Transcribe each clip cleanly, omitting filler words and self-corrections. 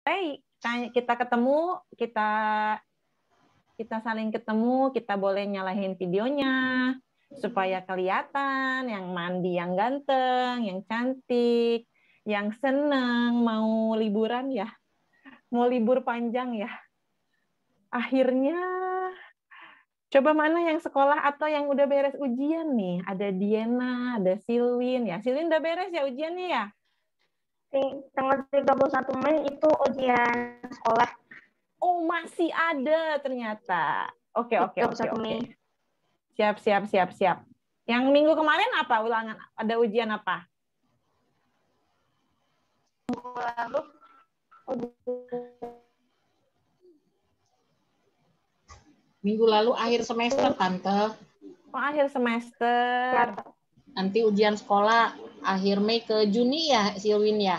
kita ketemu, kita saling ketemu, kita boleh nyalahin videonya supaya kelihatan yang mandi yang ganteng, yang cantik, yang seneng mau liburan ya, mau libur panjang ya. Akhirnya coba mana yang sekolah atau yang udah beres ujian nih? Ada Diana, ada Silwin ya. Silwin udah beres ya ujiannya ya? Tanggal 31 Mei itu ujian sekolah. Oh, masih ada ternyata. Oke. 31 Mei. Siap. Yang minggu kemarin apa ulangan? Ada ujian apa? Lalu Minggu lalu akhir semester, Tante. Oh, akhir semester. Nanti ujian sekolah akhir Mei ke Juni ya, Silwin ya?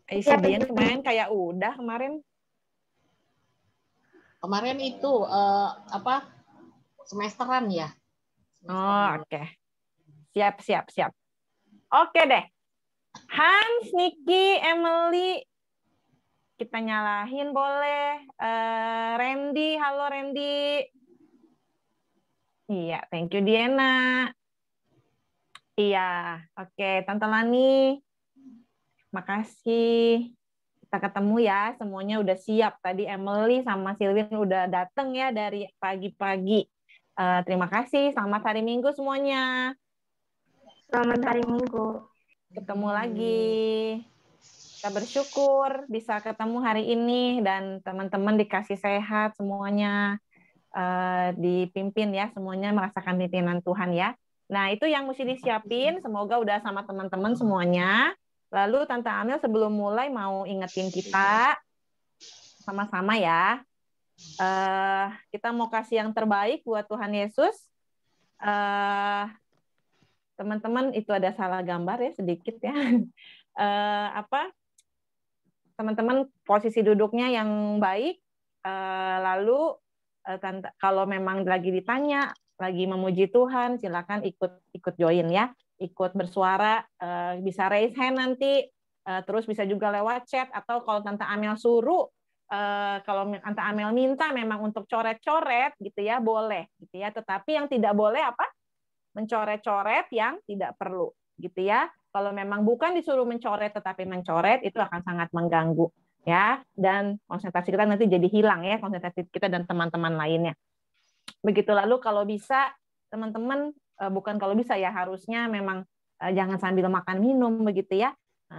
Si Dian kemarin kayak udah kemarin. Kemarin itu semesteran ya? Oh, oke. Siap. Oke deh. Hans, Niki, Emily, kita nyalahin boleh. Randy, halo Randy. Iya, thank you Diana. Iya, oke. Tante Lani, makasih. Kita ketemu ya, semuanya udah siap. Tadi Emily sama Silvin udah datang ya dari pagi-pagi. Terima kasih, selamat hari Minggu semuanya. Selamat hari Minggu. Ketemu lagi. Kita bersyukur bisa ketemu hari ini dan teman-teman dikasih sehat semuanya, dipimpin ya, semuanya merasakan pimpinan Tuhan ya. Nah, itu yang mesti disiapin, semoga udah sama teman-teman semuanya. Lalu Tante Amel sebelum mulai mau ingetin kita sama-sama ya. Kita mau kasih yang terbaik buat Tuhan Yesus. Teman-teman itu ada salah gambar ya sedikit ya. Teman-teman posisi duduknya yang baik, lalu kalau memang lagi ditanya, lagi memuji Tuhan, silakan ikut join ya, ikut bersuara, bisa raise hand nanti, terus bisa juga lewat chat, atau kalau Tante Amel suruh, kalau Tante Amel minta memang untuk coret-coret gitu ya, boleh gitu ya, tetapi yang tidak boleh apa? Mencoret-coret yang tidak perlu gitu ya. Kalau memang bukan disuruh mencoret tetapi mencoret, itu akan sangat mengganggu ya, dan konsentrasi kita nanti jadi hilang ya, konsentrasi kita dan teman-teman lainnya. Begitu. Lalu kalau bisa teman-teman, bukan kalau bisa ya, harusnya memang jangan sambil makan minum begitu ya,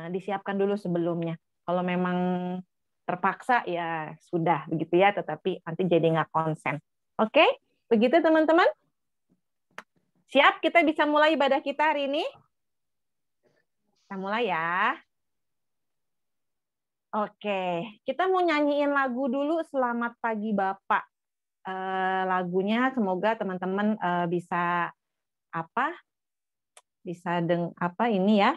disiapkan dulu sebelumnya. Kalau memang terpaksa ya sudah begitu ya, tetapi nanti jadi nggak konsen. Oke, begitu teman-teman. Siap, kita bisa mulai ibadah kita hari ini? Kita mulai ya. Oke, kita mau nyanyiin lagu dulu, Selamat Pagi Bapak. Lagunya semoga teman-teman bisa ini ya.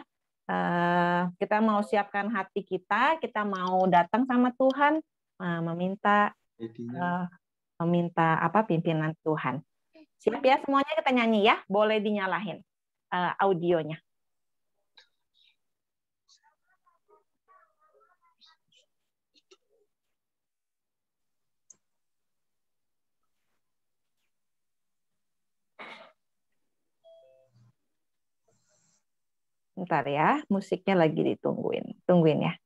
Kita mau siapkan hati kita mau datang sama Tuhan, meminta pimpinan Tuhan. Siap ya semuanya, kita nyanyi ya. Boleh dinyalahin audionya. Bentar ya, musiknya lagi ditungguin. Tungguin ya.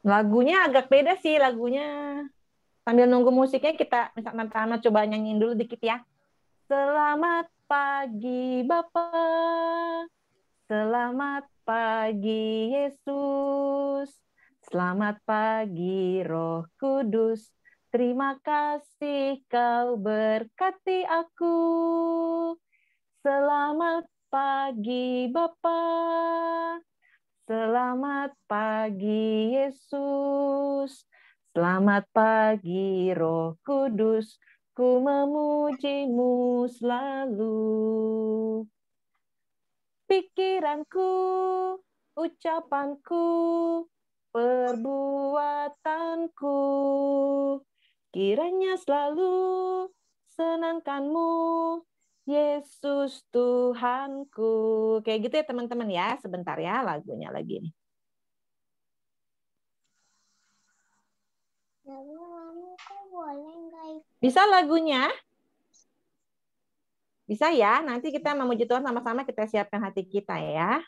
Lagunya agak beda sih lagunya. Sambil nunggu musiknya kita misalnya coba nyanyiin dulu dikit ya. Selamat pagi Bapak. Selamat pagi Yesus. Selamat pagi Roh Kudus. Terima kasih kau berkati aku. Selamat pagi Bapa. Selamat pagi Yesus. Selamat pagi Roh Kudus. Ku memujimu selalu. Pikiranku, ucapanku, perbuatanku, kiranya selalu senangkanmu, Yesus Tuhanku. Kayak gitu ya teman-teman ya. Sebentar ya lagunya lagi nih. Bisa lagunya? Bisa ya. Nanti kita memuji Tuhan sama-sama, kita siapkan hati kita ya.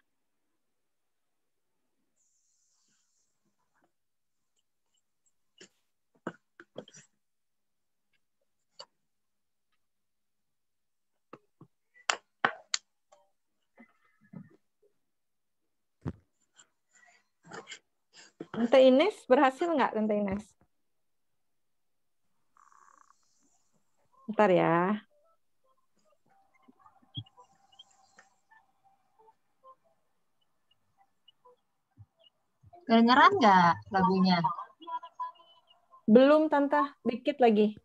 Tante Ines berhasil nggak, Tante Ines? Bentar ya. Kedengeran nggak lagunya? Belum, Tante. Dikit lagi.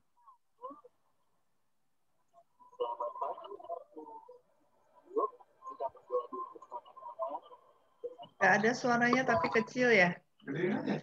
Nggak ada suaranya tapi kecil ya. Nggak ada.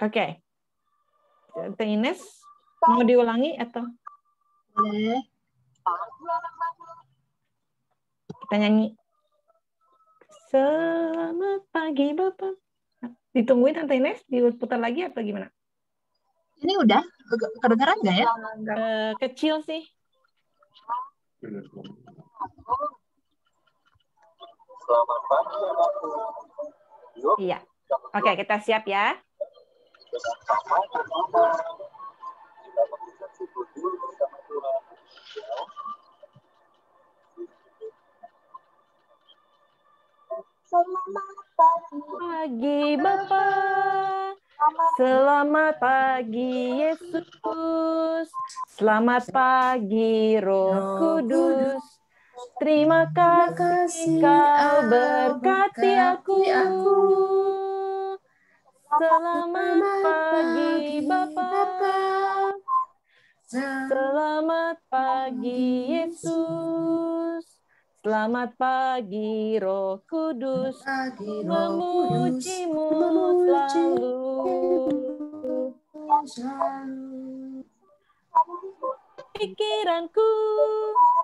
Oke. Tante Ines mau diulangi atau Boleh. kita nyanyi? Selamat pagi Bapak. Ditungguin Tante Ines diputar lagi atau gimana? Ini udah kedengeran nggak ya? Kecil sih. Selamat pagi, anakku. Yuk, Iya. Oke, kita siap ya. bersama bersama kita mengucap syukur dulu bersama Tuhan. Ya. Selamat pagi. Pagi Bapak. Selamat pagi Yesus. Selamat pagi Roh Kudus. Terima kasih kau berkati aku. Selamat pagi Bapak. Selamat pagi Yesus. Selamat pagi Roh Kudus. Memujimu selalu. Pikiranku,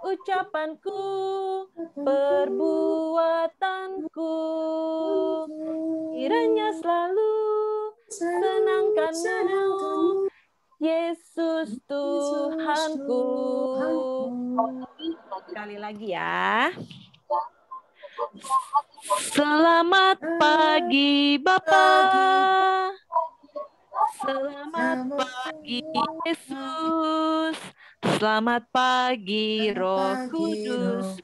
ucapanku, perbuatanku, kiranya selalu senangkanmu, Yesus Tuhanku. Sekali lagi ya. Selamat pagi Bapak. Selamat pagi Yesus. Selamat pagi Roh Kudus.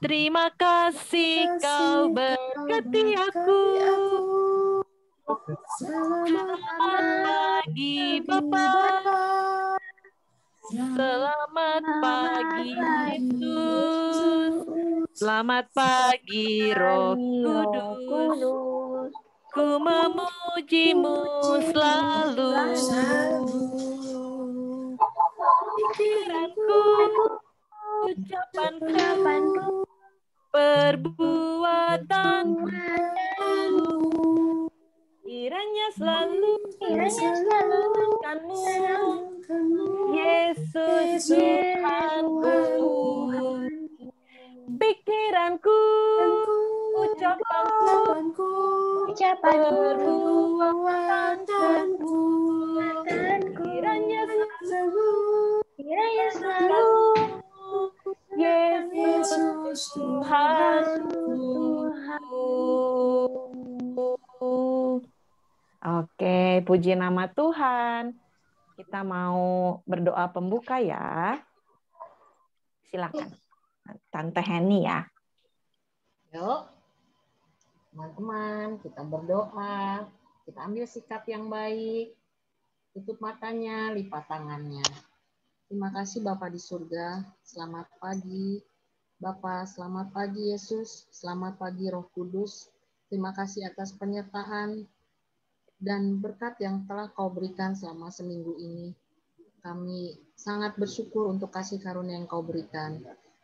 Terima kasih kau berkati aku. Selamat pagi Bapak. Selamat pagi Yesus. Selamat pagi Roh Kudus. Ku memujimu selalu. Pikiranku, ucapanku, perbuatanku, kiranya selalu senangkanmu, Yesus Tuhanku. Pikiranku, ucapanku, perbuatanku, kiranya selalu Yesus Tuhanku. Oke, puji nama Tuhan. Kita mau berdoa pembuka ya. Silakan, Tante Heni ya. Yuk, teman-teman, kita berdoa. Kita ambil sikap yang baik. Tutup matanya, lipat tangannya. Terima kasih Bapa di surga. Selamat pagi. Bapa, selamat pagi Yesus, selamat pagi Roh Kudus. Terima kasih atas penyertaan dan berkat yang telah Kau berikan selama seminggu ini. Kami sangat bersyukur untuk kasih karunia yang Kau berikan.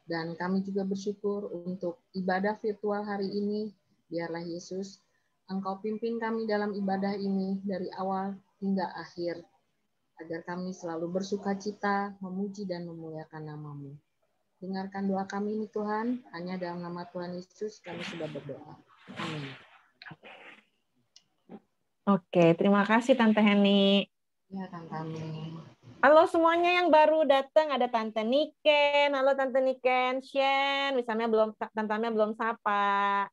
Dan kami juga bersyukur untuk ibadah virtual hari ini. Biarlah Yesus, Engkau pimpin kami dalam ibadah ini dari awal hingga akhir. Agar kami selalu bersuka cita, memuji dan memuliakan nama-Mu. Dengarkan doa kami ini Tuhan, hanya dalam nama Tuhan Yesus kami sudah berdoa. Amin. Oke, terima kasih Tante Heni. Ya, Tante Amin. Halo semuanya yang baru datang, ada Tante Niken. Halo Tante Niken, Shen, misalnya Tante Amel belum sapa.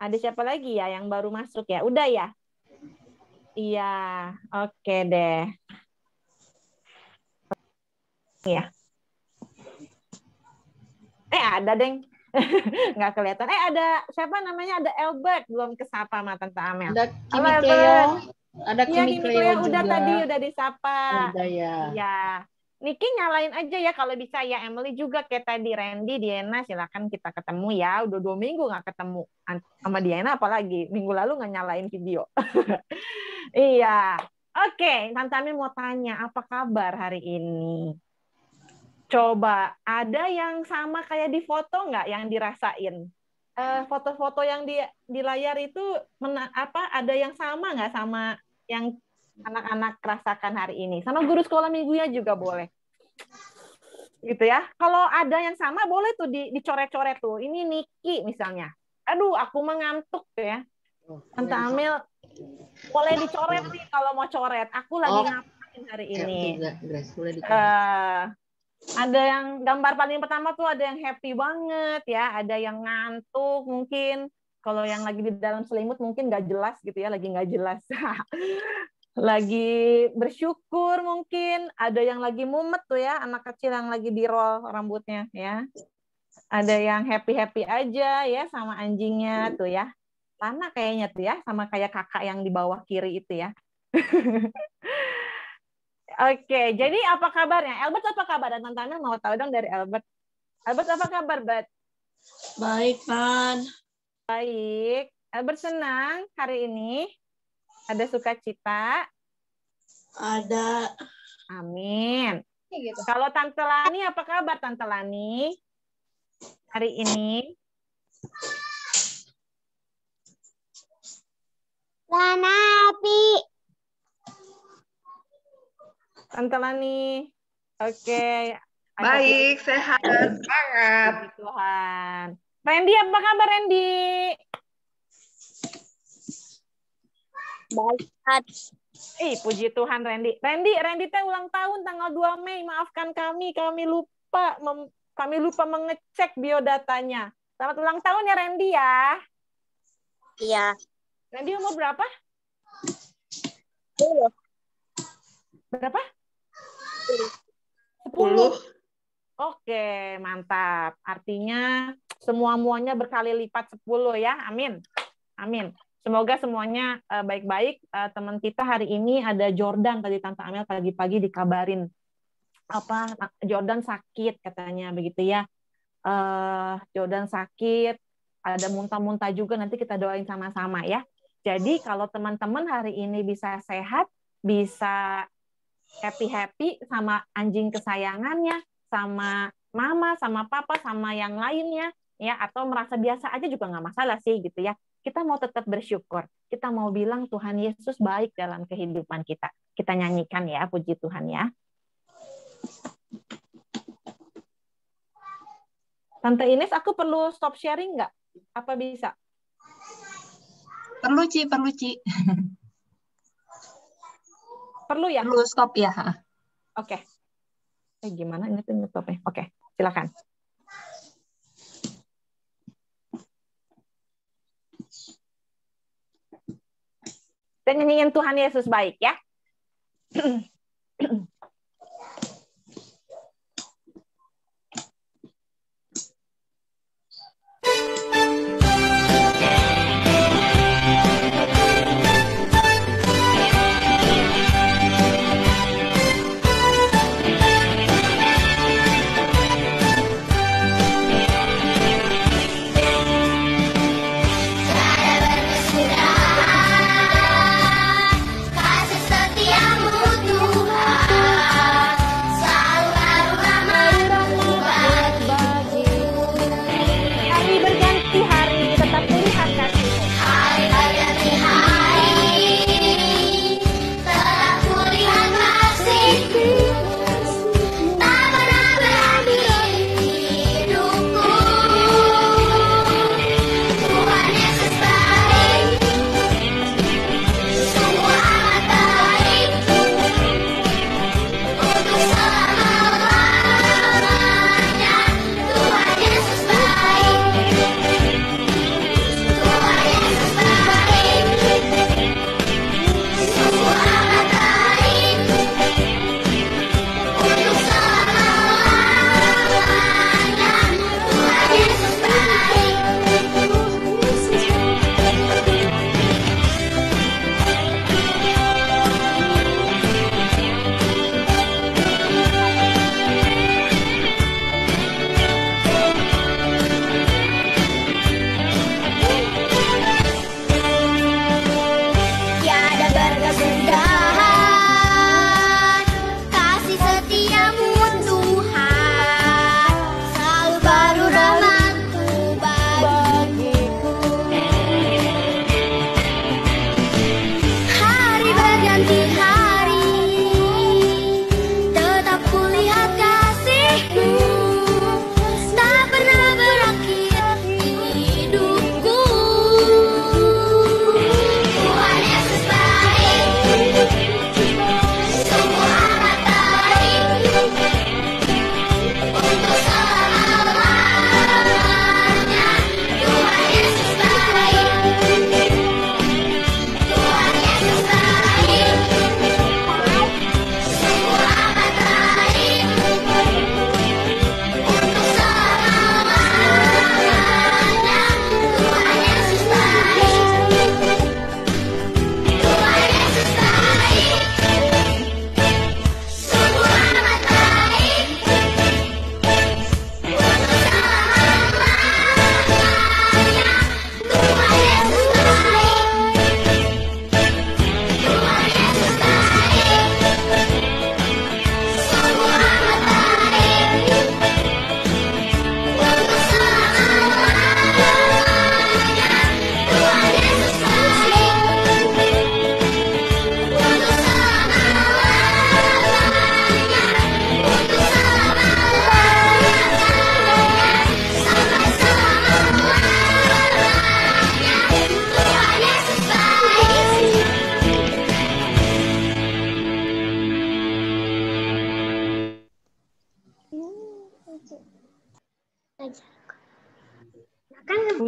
Ada siapa lagi ya yang baru masuk ya? Udah ya? Iya, oke deh. Iya. Ada deng. Nggak kelihatan. Ada siapa namanya? Ada Albert, belum kesapa sama Tante Amel. Ada Halo Kimi Cleo. Albert. Ada Iya, Kimi Cleo juga. udah tadi udah disapa. Ada ya. Iya. Niki nyalain aja ya kalau bisa ya. Emily juga kayak tadi. Randy, Diana, silakan kita ketemu ya. Udah 2 minggu nggak ketemu. Sama Diana apalagi. Minggu lalu nggak nyalain video. Iya. Oke, Tante Amel mau tanya, apa kabar hari ini? Coba, ada yang sama kayak di foto nggak yang dirasain? Foto-foto yang di layar itu ada yang sama nggak sama yang anak-anak rasakan hari ini? Sama guru sekolah minggunya juga boleh. Gitu ya. Kalau ada yang sama boleh tuh dicoret-coret tuh. Ini Niki misalnya. Aduh, aku mengantuk ya. Tante Amel boleh dicoret nih kalau mau coret. Aku lagi ngapain hari ini? Ada yang gambar paling pertama tuh ada yang happy banget ya, ada yang ngantuk mungkin. Kalau yang lagi di dalam selimut mungkin nggak jelas gitu ya, lagi nggak jelas. Lagi bersyukur mungkin, ada yang lagi mumet tuh ya, anak kecil yang lagi di roll rambutnya ya. Ada yang happy-happy aja ya sama anjingnya tuh ya. Lana kayaknya tuh ya, sama kayak kakak yang di bawah kiri itu ya. Oke, jadi apa kabarnya? Albert apa kabar? Dan Tante Amel mau tahu dong dari Albert. Albert apa kabar, Bert? Baik, Tan. Baik. Albert senang hari ini? Ada sukacita? Ada. Amin. Kalau Tante Lani apa kabar, Tante Lani? Hari ini? Lanapi. Tante Lani. Oke. Baik, sehat, semangat. Puji Tuhan. Randy, apa kabar Randy? Baik. Puji Tuhan Randy. Randy teh ulang tahun tanggal 2 Mei. Maafkan kami lupa mengecek biodatanya. Selamat ulang tahun ya Randy ya. Iya. Randy umur berapa? Berapa? 10. Oke, mantap. Artinya semua-muanya berkali lipat 10 ya. Amin. Amin. Semoga semuanya baik-baik. Teman kita hari ini ada Jordan, tadi Tante Amel pagi-pagi dikabarin. Jordan sakit katanya begitu ya. Jordan sakit, ada muntah-muntah juga, nanti kita doain sama-sama ya. Jadi kalau teman-teman hari ini bisa sehat, bisa happy-happy sama anjing kesayangannya, sama mama, sama papa, sama yang lainnya, ya, atau merasa biasa aja juga nggak masalah sih gitu ya. Kita mau tetap bersyukur. Kita mau bilang Tuhan Yesus baik dalam kehidupan kita. Kita nyanyikan ya, puji Tuhan ya. Tante Ines, aku perlu stop sharing nggak? Apa bisa? Perlu, Ci. Perlu ya? Perlu stop ya. Oke. Gimana ini tuh stopnya? Oke, silakan. Kita nyanyiin Tuhan Yesus baik ya.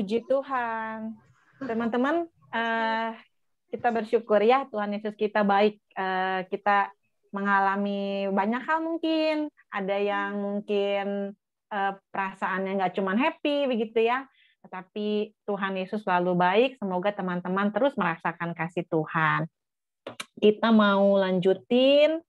Puji Tuhan. Teman-teman, kita bersyukur ya Tuhan Yesus kita baik. Kita mengalami banyak hal mungkin. Ada yang mungkin perasaannya nggak cuma happy begitu ya. Tetapi Tuhan Yesus selalu baik. Semoga teman-teman terus merasakan kasih Tuhan. Kita mau lanjutin.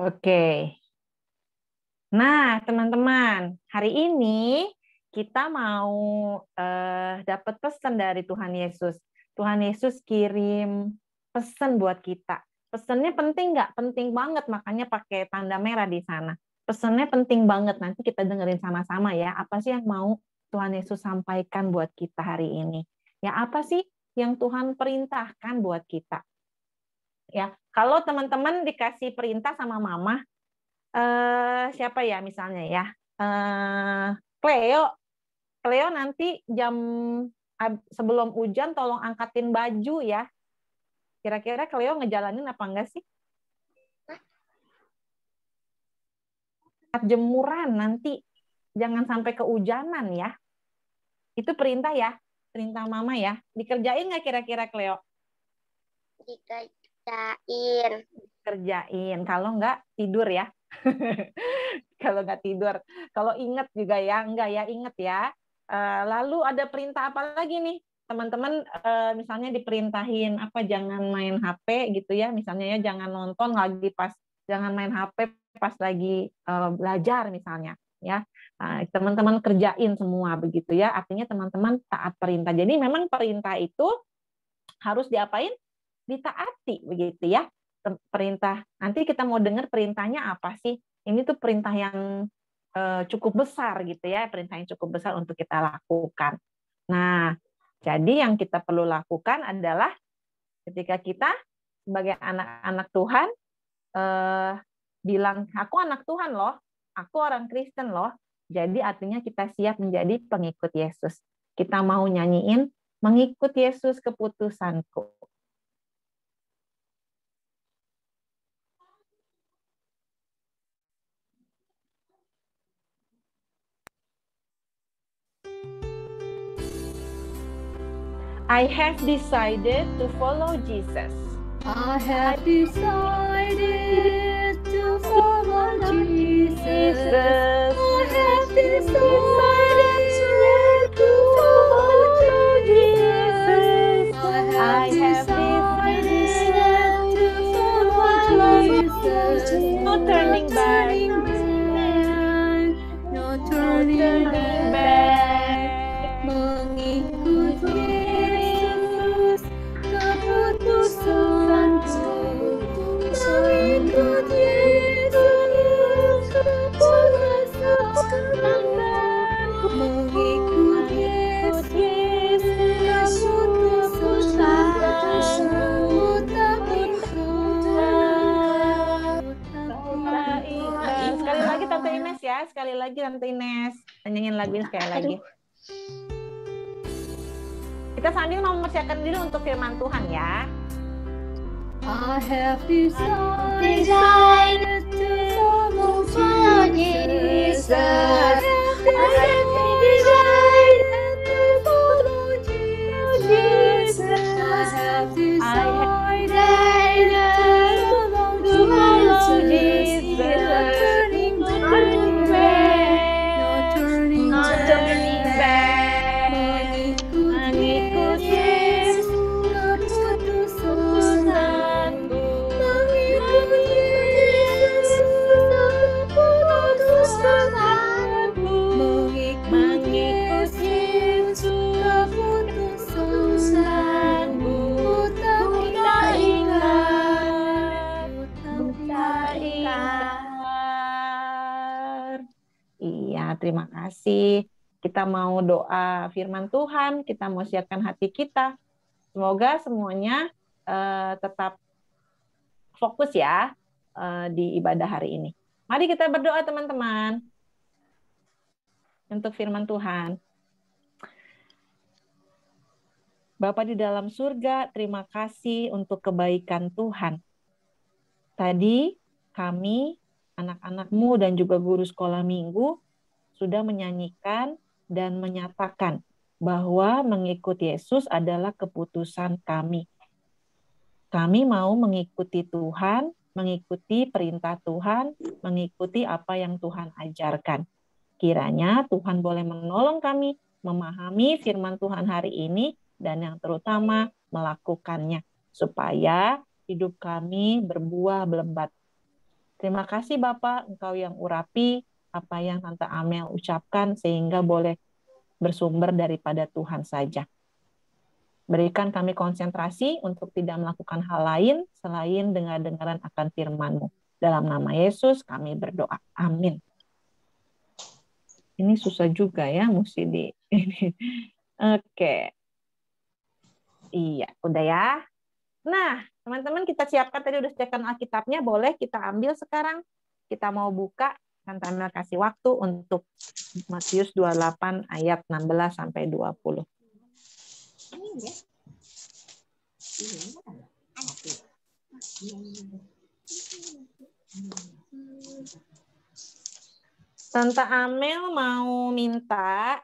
Oke. Nah, teman-teman, hari ini kita mau dapat pesan dari Tuhan Yesus. Tuhan Yesus kirim pesan buat kita. Pesannya penting nggak? Penting banget, makanya pakai tanda merah di sana. Pesannya penting banget, nanti kita dengerin sama-sama ya. Apa sih yang mau Tuhan Yesus sampaikan buat kita hari ini? Ya, apa sih yang Tuhan perintahkan buat kita? Ya, kalau teman-teman dikasih perintah sama mama, siapa ya misalnya ya, Cleo nanti jam sebelum hujan tolong angkatin baju ya. Kira-kira Cleo ngejalanin apa enggak sih? Jemuran nanti jangan sampai kehujanan ya. Itu perintah ya, perintah mama ya. Dikerjain nggak kira-kira Cleo? Kerjain. Kalau nggak tidur ya. Kalau nggak tidur. Kalau inget juga ya, enggak ya, inget ya. Lalu ada perintah apa lagi nih? Teman-teman misalnya diperintahin apa, jangan main HP gitu ya. Misalnya ya, jangan nonton lagi jangan main HP pas lagi belajar misalnya ya. Teman-teman kerjain semua begitu ya. Artinya teman-teman taat perintah. Jadi memang perintah itu harus diapain? Ditaati begitu ya. Perintah. Nanti kita mau dengar perintahnya apa sih? Ini tuh perintah yang cukup besar gitu ya, perintah yang cukup besar untuk kita lakukan. Nah, jadi yang kita perlu lakukan adalah ketika kita sebagai anak-anak Tuhan bilang, aku anak Tuhan loh, aku orang Kristen loh. Jadi artinya kita siap menjadi pengikut Yesus. Kita mau nyanyiin mengikut Yesus keputusanku. I have decided to follow Jesus. I have decided to follow Jesus. I have decided to follow Jesus. I have decided to follow Jesus. No turning back. No turning back. Mengikut Yesus keputusanku. Mengikut Yesus keputusanku. Mengikut Yesus keputusanku. Tak ikhlas. Sekali lagi Tante Ines ya, sekali lagi Tante Ines. Nyanyiin lagu ini sekali lagi. Kita sambil mempersiapkan diri untuk firman Tuhan ya. I have decided to follow Jesus. I have decided to follow Jesus. I have decided to follow Jesus. No turning back. Mengikut Yesus keputusanku. Mengikut Yesus keputusanku. Mengikut Yesus keputusanku. Tak ingkar. Iya, terima kasih. Kita mau doa firman Tuhan, kita mau siapkan hati kita. Semoga semuanya tetap fokus ya di ibadah hari ini. Mari kita berdoa teman-teman untuk firman Tuhan. Bapa di dalam surga, terima kasih untuk kebaikan Tuhan. Tadi kami, anak-anakmu dan juga guru sekolah minggu sudah menyanyikan dan menyatakan bahwa mengikuti Yesus adalah keputusan kami. Kami mau mengikuti Tuhan, mengikuti perintah Tuhan, mengikuti apa yang Tuhan ajarkan. Kiranya Tuhan boleh menolong kami memahami firman Tuhan hari ini dan yang terutama melakukannya supaya hidup kami berbuah lebat. Terima kasih Bapak, Engkau yang urapi apa yang Tante Amel ucapkan sehingga boleh bersumber daripada Tuhan saja. Berikan kami konsentrasi untuk tidak melakukan hal lain selain dengar-dengaran akan firman-Mu. Dalam nama Yesus kami berdoa. Amin. Ini susah juga ya, mesti di ini. Oke. Iya, udah ya. Nah, teman-teman kita siapkan tadi udah siapkan Alkitabnya, boleh kita ambil sekarang. Kita mau buka, Tante Amel kasih waktu untuk Matius 28 ayat 16 sampai 20. Tante Amel mau minta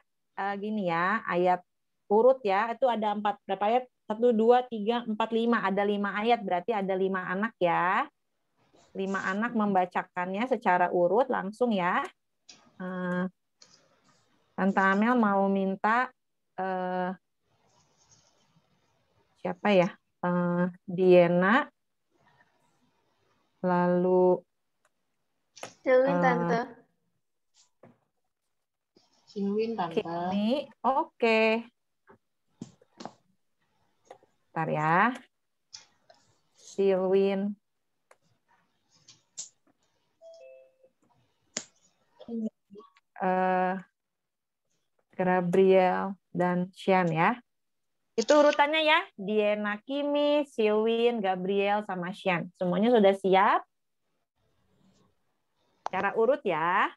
gini ya, ayat urut ya, itu ada 4 berapa ayat? 1, 2, 3, 4, 5. Ada 5 ayat, berarti ada 5 anak ya. 5 anak membacakannya secara urut langsung ya. Tante Amel mau minta siapa ya? Diana, lalu Silwin Tante. Silwin Tante. Kimi, oke. Bentar ya. Silwin. Gabriel dan Sian ya. Itu urutannya ya. Diana, Kimi, Silwin, Gabriel, sama Sian. Semuanya sudah siap? Cara urut ya.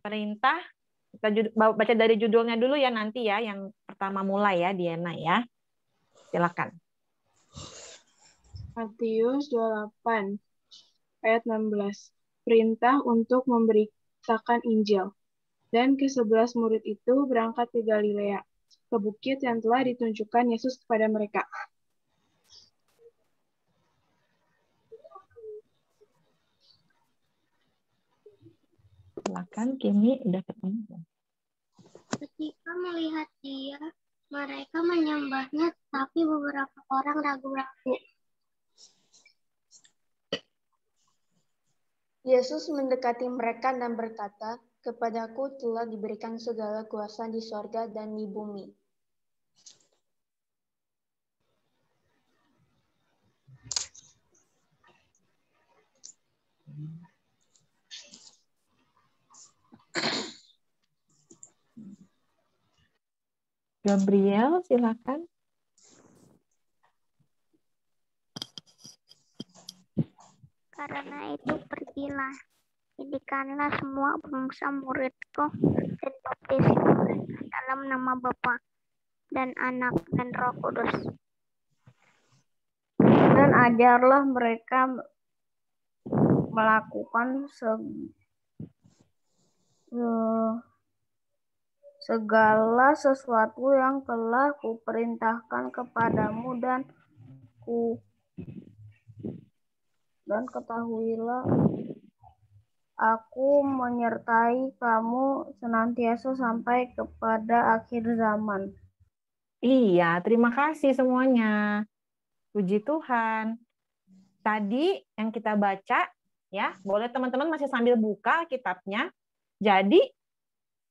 Perintah. Kita baca dari judulnya dulu ya nanti ya. Yang pertama mulai ya, Diana ya. Silakan. Matius 28 ayat 16. Perintah untuk memberitakan Injil. Dan ke-11 murid itu berangkat ke Galilea, ke bukit yang telah ditunjukkan Yesus kepada mereka. Silakan, Kimi udah ketemu. Ketika melihat dia, mereka menyembahnya, tapi beberapa orang ragu-ragu. Yesus mendekati mereka dan berkata, "Kepadaku telah diberikan segala kuasa di sorga dan di bumi. Gabriel, silakan. Karena itu pergilah, jadikanlah semua bangsa muridku dan baptisi mereka dalam nama Bapa dan Anak dan Roh Kudus. Dan ajarlah mereka melakukan segala sesuatu yang telah kuperintahkan kepadamu, dan ketahuilah aku menyertai kamu senantiasa sampai kepada akhir zaman. Iya, terima kasih semuanya. Puji Tuhan. Tadi yang kita baca, ya, boleh teman-teman masih sambil buka kitabnya. Jadi,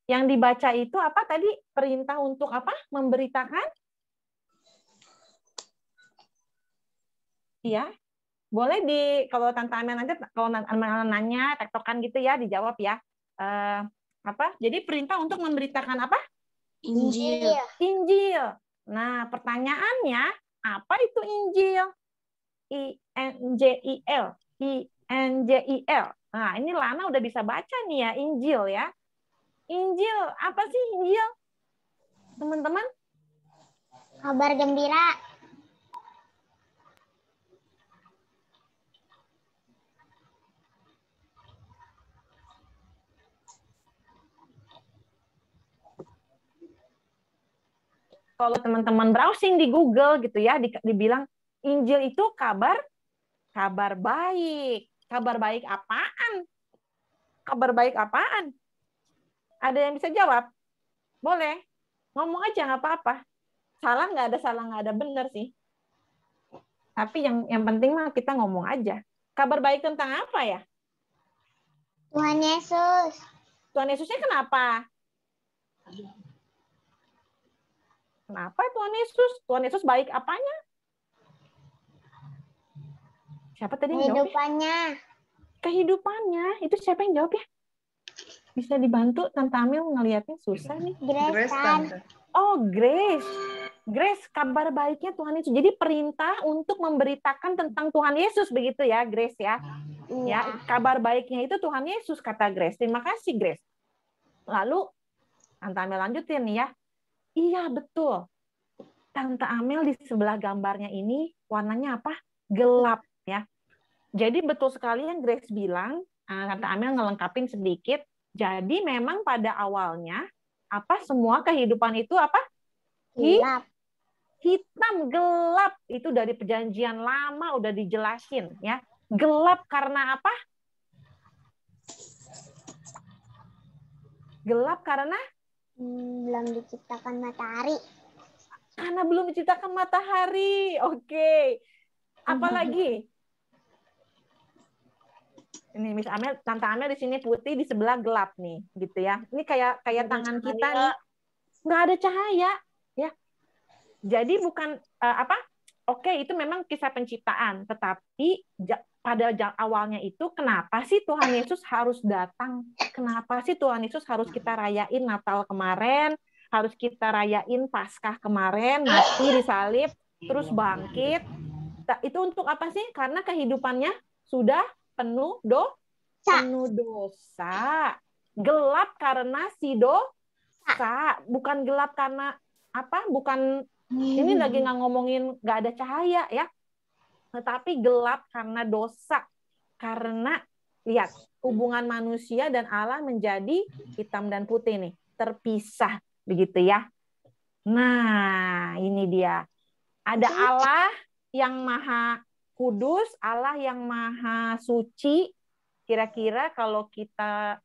yang dibaca itu apa tadi? Perintah untuk apa? Memberitakan? Iya. Boleh kalau Tante Amel nanti, kalau Amel nanya, tektokan gitu ya, dijawab ya. Apa? Jadi perintah untuk memberitakan apa? Injil. Injil. Nah, pertanyaannya, apa itu Injil? I-N-J-I-L. I-N-J-I-L. Nah, ini Lana udah bisa baca nih ya, Injil ya. Injil, apa sih Injil? Teman-teman? Kabar gembira. Kalau teman-teman browsing di Google gitu ya, dibilang Injil itu kabar baik. Kabar baik apaan? Kabar baik apaan? Ada yang bisa jawab? Boleh. Ngomong aja nggak apa-apa. Salah nggak ada benar sih. Tapi yang penting mah kita ngomong aja. Kabar baik tentang apa ya? Tuhan Yesus. Tuhan Yesusnya kenapa? Kenapa Tuhan Yesus? Tuhan Yesus baik apanya? Siapa tadi yang jawab? Kehidupannya. Itu siapa yang jawab ya? Bisa dibantu Tante Amel ngeliatnya susah nih. Grace, Tante. Oh, Grace. Grace, kabar baiknya Tuhan Yesus. Jadi perintah untuk memberitakan tentang Tuhan Yesus begitu ya, Grace ya. Ya, kabar baiknya itu Tuhan Yesus kata Grace. Terima kasih, Grace. Lalu Tante Amel lanjutin nih ya. Iya, betul. Tante Amel di sebelah gambarnya ini warnanya apa? Gelap ya. Jadi betul sekali yang Grace bilang, Tante Amel ngelengkapin sedikit. Jadi memang pada awalnya apa semua kehidupan itu apa? Gelap. Hitam, gelap. Itu dari perjanjian lama udah dijelasin ya. Gelap karena apa? Gelap karena belum diciptakan matahari. Karena belum diciptakan matahari. Oke. Apalagi? Ini Miss Amel, Tante Amel di sini putih, di sebelah gelap nih, gitu ya. Ini kayak tangan kita nih, nggak ada cahaya, ya. Jadi bukan apa? Oke, itu memang kisah penciptaan, tetapi pada awalnya itu kenapa sih Tuhan Yesus harus datang? Kenapa sih Tuhan Yesus harus kita rayain Natal kemarin, harus kita rayain Paskah kemarin, mati disalib, terus bangkit? Itu untuk apa sih? Karena kehidupannya sudah penuh dosa. Gelap karena si dosa. Bukan gelap karena apa? Bukan ini lagi nggak ngomongin nggak ada cahaya ya. Tetapi gelap karena dosa. Karena lihat hubungan manusia dan Allah menjadi hitam dan putih nih, terpisah begitu ya. Nah, ini dia. Ada Allah yang maha kudus, Allah yang maha suci. Kira-kira kalau kita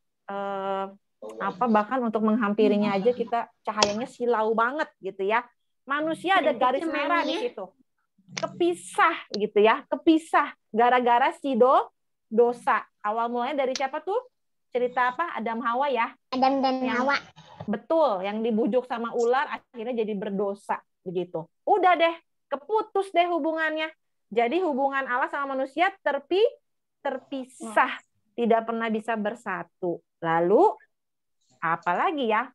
bahkan untuk menghampirinya aja kita cahayanya silau banget gitu ya. Manusia ada garis merah di situ. Kepisah gitu ya, kepisah gara-gara si dosa. Awal mulanya dari siapa tuh? Cerita apa? Adam Hawa ya. Adam dan Hawa. Betul, yang dibujuk sama ular akhirnya jadi berdosa begitu. Udah deh, keputus deh hubungannya. Jadi hubungan Allah sama manusia terpisah, tidak pernah bisa bersatu. Lalu apa lagi ya?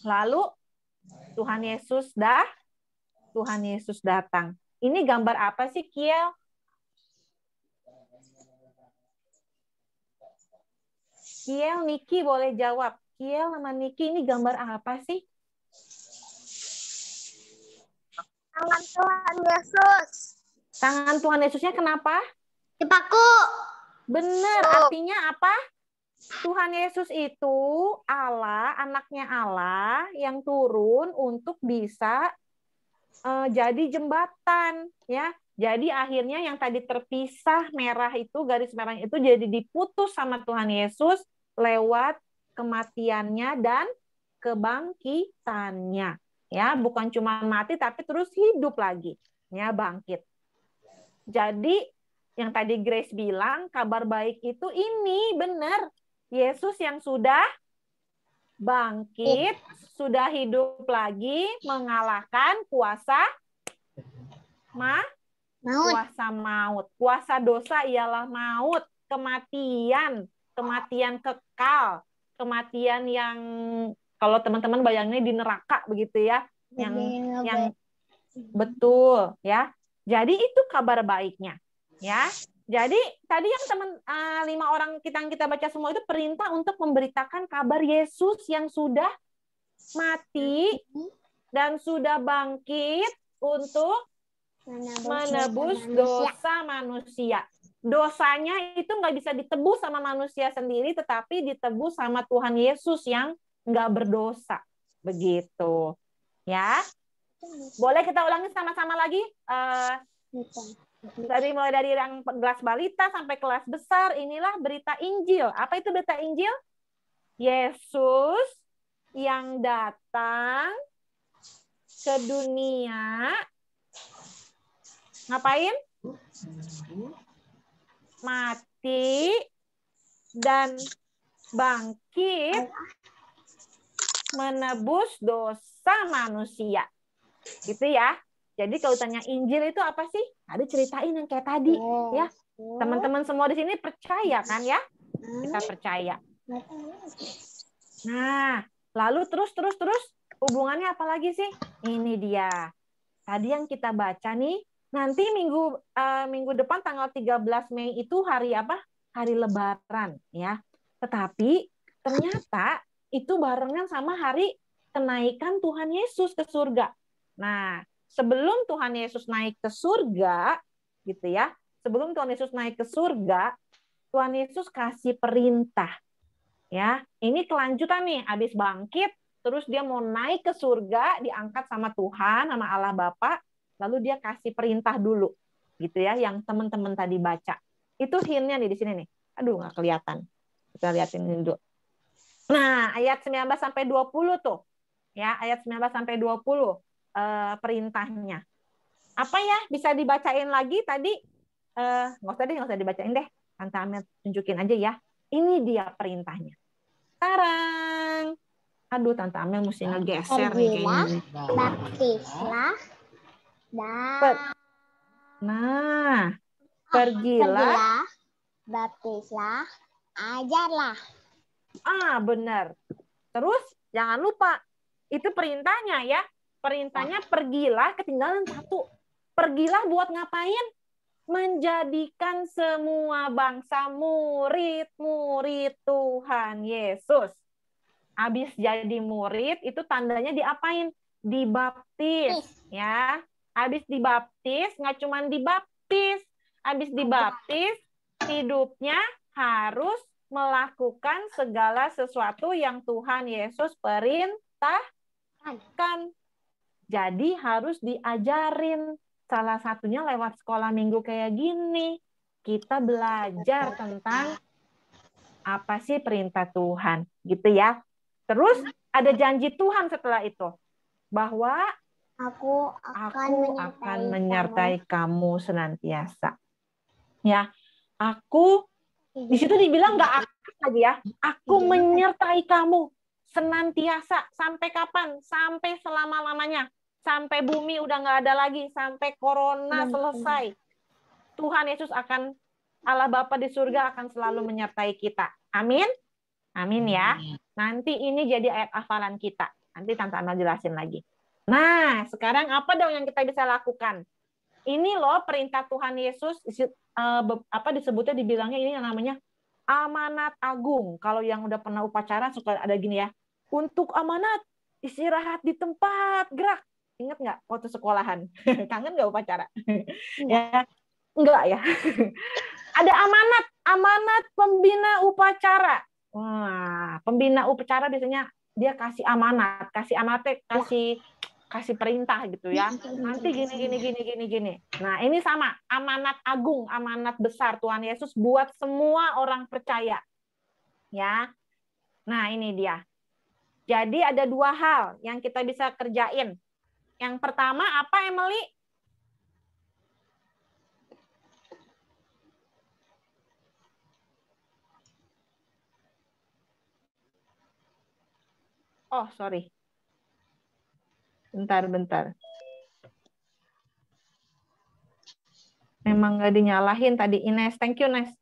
Lalu Tuhan Yesus datang. Ini gambar apa sih, Kiel? Kiel, Niki boleh jawab. Kiel sama Niki ini gambar apa sih? Tangan Tuhan Yesus. Tangan Tuhan Yesusnya kenapa? Dipaku. Benar, artinya apa? Tuhan Yesus itu Allah, anaknya Allah yang turun untuk bisa jadi jembatan, ya. Jadi akhirnya yang tadi terpisah merah itu, garis merahnya itu jadi diputus sama Tuhan Yesus lewat kematiannya dan kebangkitannya. Ya, bukan cuma mati tapi terus hidup lagi, ya, bangkit. Jadi yang tadi Grace bilang kabar baik itu ini benar. Yesus yang sudah bangkit, sudah hidup lagi, mengalahkan kuasa maut. Kuasa dosa ialah maut, kematian kekal, kematian yang kalau teman-teman bayangnya di neraka begitu ya, yang betul ya. Jadi itu kabar baiknya, ya. Jadi tadi yang 5 orang kita baca semua itu perintah untuk memberitakan kabar Yesus yang sudah mati dan sudah bangkit untuk menebus dosa manusia. Dosanya itu nggak bisa ditebus sama manusia sendiri, tetapi ditebus sama Tuhan Yesus yang nggak berdosa. Begitu, ya. Boleh kita ulangi sama-sama lagi? Mulai dari yang kelas balita sampai kelas besar, inilah berita Injil. Apa itu berita Injil? Yesus yang datang ke dunia, ngapain? Mati dan bangkit menebus dosa manusia. Gitu ya. Jadi kalau tanya Injil itu apa sih? Ada ceritain yang kayak tadi, ya. Teman-teman semua di sini percaya kan ya? Kita percaya. Nah, lalu terus hubungannya apa lagi sih? Ini dia. Tadi yang kita baca nih, nanti minggu depan tanggal 13 Mei itu hari apa? Hari Lebaran, ya. Tetapi ternyata itu barengan sama hari kenaikan Tuhan Yesus ke surga. Nah, sebelum Tuhan Yesus naik ke surga, gitu ya. Sebelum Tuhan Yesus naik ke surga, Tuhan Yesus kasih perintah. Ya, ini kelanjutan nih, habis bangkit, terus dia mau naik ke surga, diangkat sama Tuhan, sama Allah Bapa, lalu dia kasih perintah dulu. Gitu ya, yang teman-teman tadi baca. Itu hint-nya nih di sini nih. Aduh, nggak kelihatan. Kita liatin ini dulu. Nah, ayat 19 sampai 20 tuh. Ya, ayat 19 sampai 20. Perintahnya. Apa ya? Bisa dibacain lagi tadi? Nggak usah dibacain deh. Tante Amel tunjukin aja ya. Ini dia perintahnya. Tarang. Aduh, Tante Amel mesti ngegeser nih kayaknya. Baptislah. Nah, pergilah. Baptislah. Ajarlah. Benar. Terus jangan lupa. Itu perintahnya ya. Perintahnya pergilah, ketinggalan satu. Pergilah buat ngapain? Menjadikan semua bangsa murid-murid Tuhan Yesus. Habis jadi murid, itu tandanya diapain? Dibaptis. Ya. Habis dibaptis, nggak cuma dibaptis. Habis dibaptis, hidupnya harus melakukan segala sesuatu yang Tuhan Yesus perintahkan. Jadi harus diajarin. Salah satunya lewat sekolah minggu kayak gini. Kita belajar tentang apa sih perintah Tuhan. Gitu ya. Terus ada janji Tuhan setelah itu. Bahwa aku akan menyertai kamu senantiasa. Ya, aku di situ dibilang nggak akan lagi ya. Aku menyertai kamu senantiasa. Sampai kapan? Sampai selama-lamanya. Sampai bumi udah nggak ada lagi, sampai corona selesai. Tuhan Yesus akan, Allah Bapa di surga akan selalu menyertai kita. Amin? Amin ya. Nanti ini jadi ayat hafalan kita. Nanti Tante Amel jelasin lagi. Nah, sekarang apa dong yang kita bisa lakukan? Ini loh perintah Tuhan Yesus, disebutnya, dibilangnya ini yang namanya amanat agung. Kalau yang udah pernah upacara suka ada gini ya. Untuk amanat, istirahat di tempat, gerak. Ingat nggak waktu sekolahan? Kangen nggak upacara? Ya, enggak ya. Ada amanat pembina upacara. Wah, pembina upacara biasanya dia kasih amanat, kasih perintah gitu ya. Nanti gini. Nah, ini sama, amanat agung, amanat besar Tuhan Yesus buat semua orang percaya. Ya. Nah, ini dia. Jadi ada dua hal yang kita bisa kerjain. Yang pertama apa, Emily? Oh, sorry. Bentar. Memang nggak dinyalahin tadi, Ines. Thank you, Ines.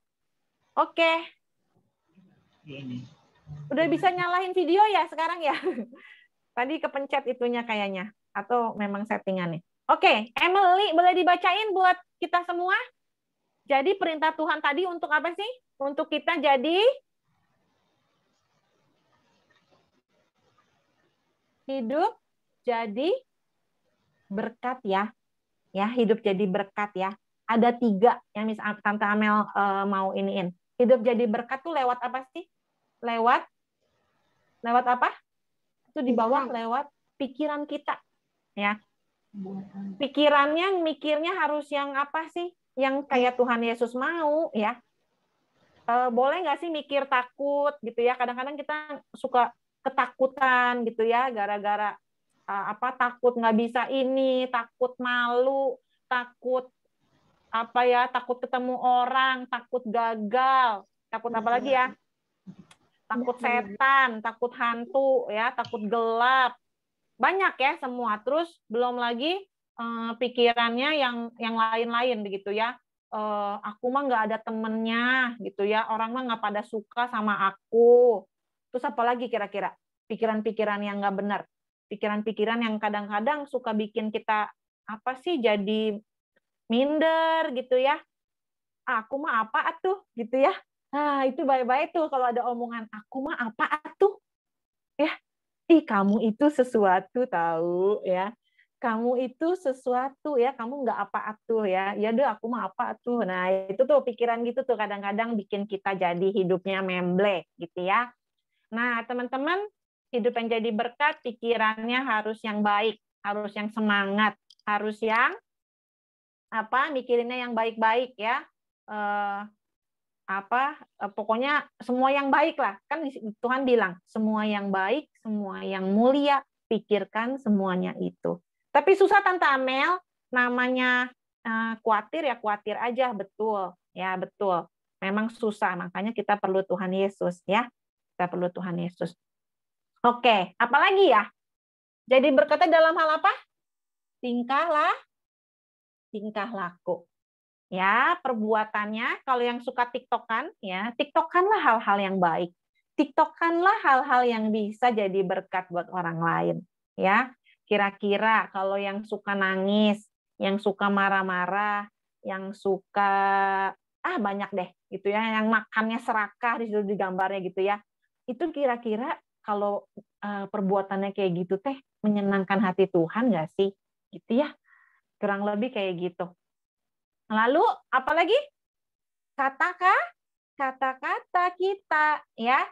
Oke. Udah bisa nyalahin video ya sekarang ya? Tadi kepencet itunya kayaknya. Atau memang settingannya. Oke, Emily, boleh dibacain buat kita semua? Jadi perintah Tuhan tadi untuk apa sih? Untuk kita jadi hidup jadi berkat ya. Ya, hidup jadi berkat ya. Ada 3 yang misalnya Tante Amel mau iniin. Hidup jadi berkat tuh lewat apa sih? Lewat apa? Itu di bawah lewat pikiran kita. Ya. Pikirannya, mikirnya harus yang apa sih? Yang kayak Tuhan Yesus mau, ya. Boleh nggak sih mikir takut gitu ya? Kadang-kadang kita suka ketakutan gitu ya, gara-gara takut nggak bisa ini, takut malu, takut apa ya, takut ketemu orang, takut gagal, takut apa lagi ya? Takut setan, takut hantu ya, takut gelap. Banyak ya semua. Terus belum lagi pikirannya yang lain-lain begitu ya. Aku mah nggak ada temennya gitu ya, orang mah nggak pada suka sama aku. Terus apa lagi kira-kira pikiran-pikiran yang nggak benar, pikiran-pikiran yang kadang-kadang suka bikin kita apa sih, jadi minder gitu ya. Aku mah apa atuh gitu ya. Nah itu baik-baik tuh kalau ada omongan aku mah apa atuh ya. Ih, kamu itu sesuatu tahu ya. Kamu itu sesuatu ya, kamu nggak apa atuh ya. Ya deh, aku mah apa atuh. Nah, itu tuh pikiran gitu tuh kadang-kadang bikin kita jadi hidupnya memble gitu ya. Nah, teman-teman, hidup yang jadi berkat pikirannya harus yang baik, harus yang semangat, harus yang mikirinnya yang baik-baik ya. Pokoknya semua yang baik lah, kan Tuhan bilang semua yang baik, semua yang mulia, pikirkan semuanya itu. Tapi susah Tante Amel, namanya khawatir ya khawatir aja, betul ya, betul, memang susah, makanya kita perlu Tuhan Yesus ya, kita perlu Tuhan Yesus. Oke, apalagi ya, jadi berkata dalam hal apa? Tingkah laku. Ya, perbuatannya, kalau yang suka tiktokan, ya, tiktokanlah hal-hal yang baik. Tiktokanlah hal-hal yang bisa jadi berkat buat orang lain. Ya, kira-kira kalau yang suka nangis, yang suka marah-marah, yang suka banyak deh, gitu ya, yang makannya serakah di situ digambarnya gitu ya. Itu kira-kira kalau perbuatannya kayak gitu teh menyenangkan hati Tuhan nggak sih? Gitu ya, kurang lebih kayak gitu. Lalu apalagi kata-kata kita ya,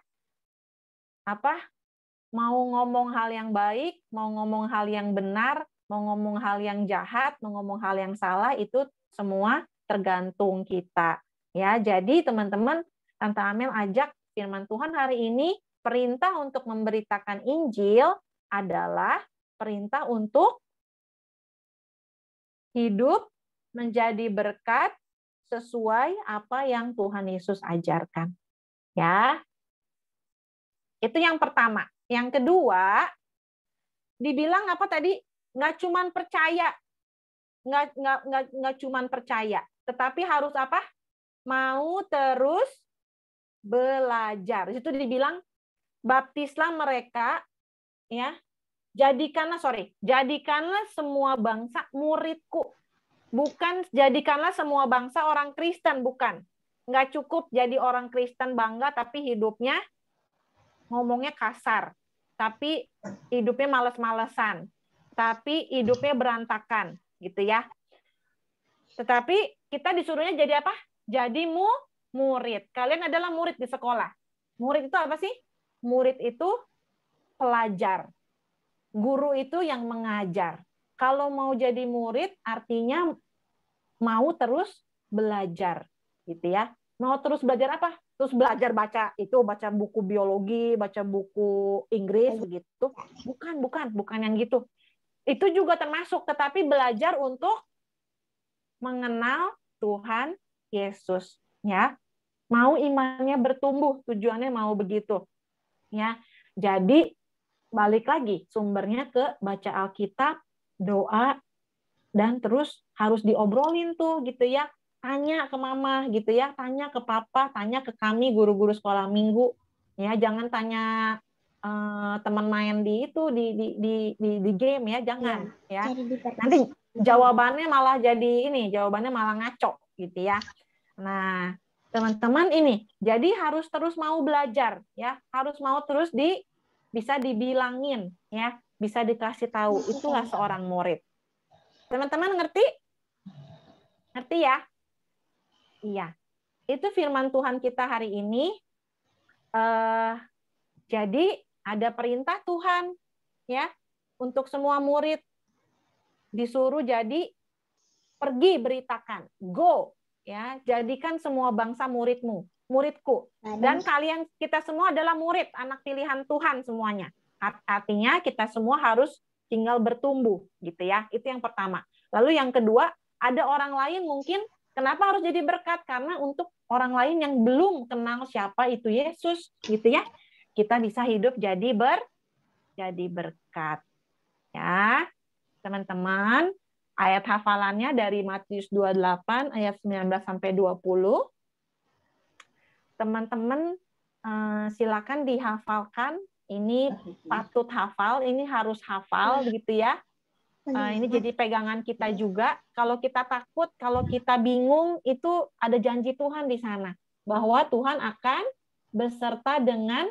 mau ngomong hal yang baik, mau ngomong hal yang benar, mau ngomong hal yang jahat, mau ngomong hal yang salah, itu semua tergantung kita ya. Jadi teman-teman, Tante Amel ajak firman Tuhan hari ini, perintah untuk memberitakan Injil adalah perintah untuk hidup menjadi berkat sesuai apa yang Tuhan Yesus ajarkan. Ya. Itu yang pertama. Yang kedua, dibilang apa tadi? Nggak cuman percaya. Nggak cuman percaya, tetapi harus apa? Mau terus belajar. Itu dibilang baptislah mereka ya. Jadikanlah semua bangsa muridku. Bukan jadikanlah semua bangsa orang Kristen, bukan. Nggak cukup jadi orang Kristen bangga, tapi hidupnya ngomongnya kasar. Tapi hidupnya males-malesan. Tapi hidupnya berantakan, gitu ya. Tetapi kita disuruhnya jadi apa? Jadi murid. Kalian adalah murid di sekolah. Murid itu apa sih? Murid itu pelajar. Guru itu yang mengajar. Kalau mau jadi murid artinya mau terus belajar, gitu ya. Mau terus belajar apa? Terus belajar baca buku biologi, baca buku Inggris begitu. Bukan yang gitu. Itu juga termasuk, tetapi belajar untuk mengenal Tuhan Yesus, ya. Mau imannya bertumbuh, tujuannya mau begitu. Ya. Jadi balik lagi sumbernya ke baca Alkitab, doa, dan terus harus diobrolin tuh gitu ya, tanya ke mama gitu ya, tanya ke papa, tanya ke kami guru-guru sekolah minggu ya, jangan tanya teman main di game ya, jangan ya, nanti jawabannya malah ngaco gitu ya. Nah teman-teman ini jadi harus terus mau belajar ya, harus mau terus bisa dibilangin ya, bisa dikasih tahu, itulah seorang murid. Teman-teman ngerti? Ngerti ya? Iya. Itu firman Tuhan kita hari ini. Jadi ada perintah Tuhan ya untuk semua murid. disuruh jadi pergi beritakan, go, ya, jadikan semua bangsa muridku. Dan kalian, kita semua adalah murid, anak pilihan Tuhan semuanya. Artinya kita semua harus tinggal bertumbuh, gitu ya. Itu yang pertama. Lalu yang kedua, ada orang lain mungkin kenapa harus jadi berkat? Karena untuk orang lain yang belum kenal siapa itu Yesus, gitu ya. Kita bisa hidup jadi berkat. Ya, teman-teman, ayat hafalannya dari Matius 28 ayat 19 sampai 20. Teman-teman silakan dihafalkan. Ini patut hafal, ini harus hafal begitu ya. Ini jadi pegangan kita juga. Kalau kita takut, kalau kita bingung, itu ada janji Tuhan di sana bahwa Tuhan akan beserta dengan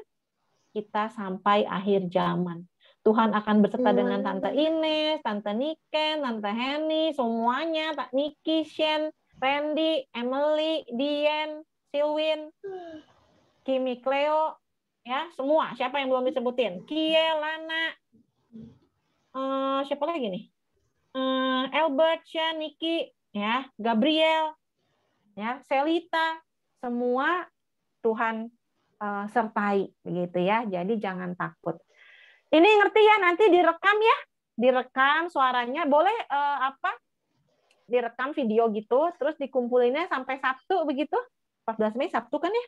kita sampai akhir zaman. Tuhan akan beserta dengan Tante Ines, Tante Niken, Tante Henny, semuanya, Pak Niki, Shen, Randy, Emily, Dian, Silwin, Kimi Cleo, ya semua. Siapa yang belum disebutin? Kie, Lana, siapa lagi nih? Albert, Shen, Niki, ya, Gabriel, ya, Selita, semua Tuhan sertai, begitu ya. Jadi jangan takut. Ini ngerti ya, nanti direkam ya, direkam suaranya, boleh direkam video gitu, terus dikumpulinnya sampai Sabtu begitu, 14 Mei Sabtu kan ya?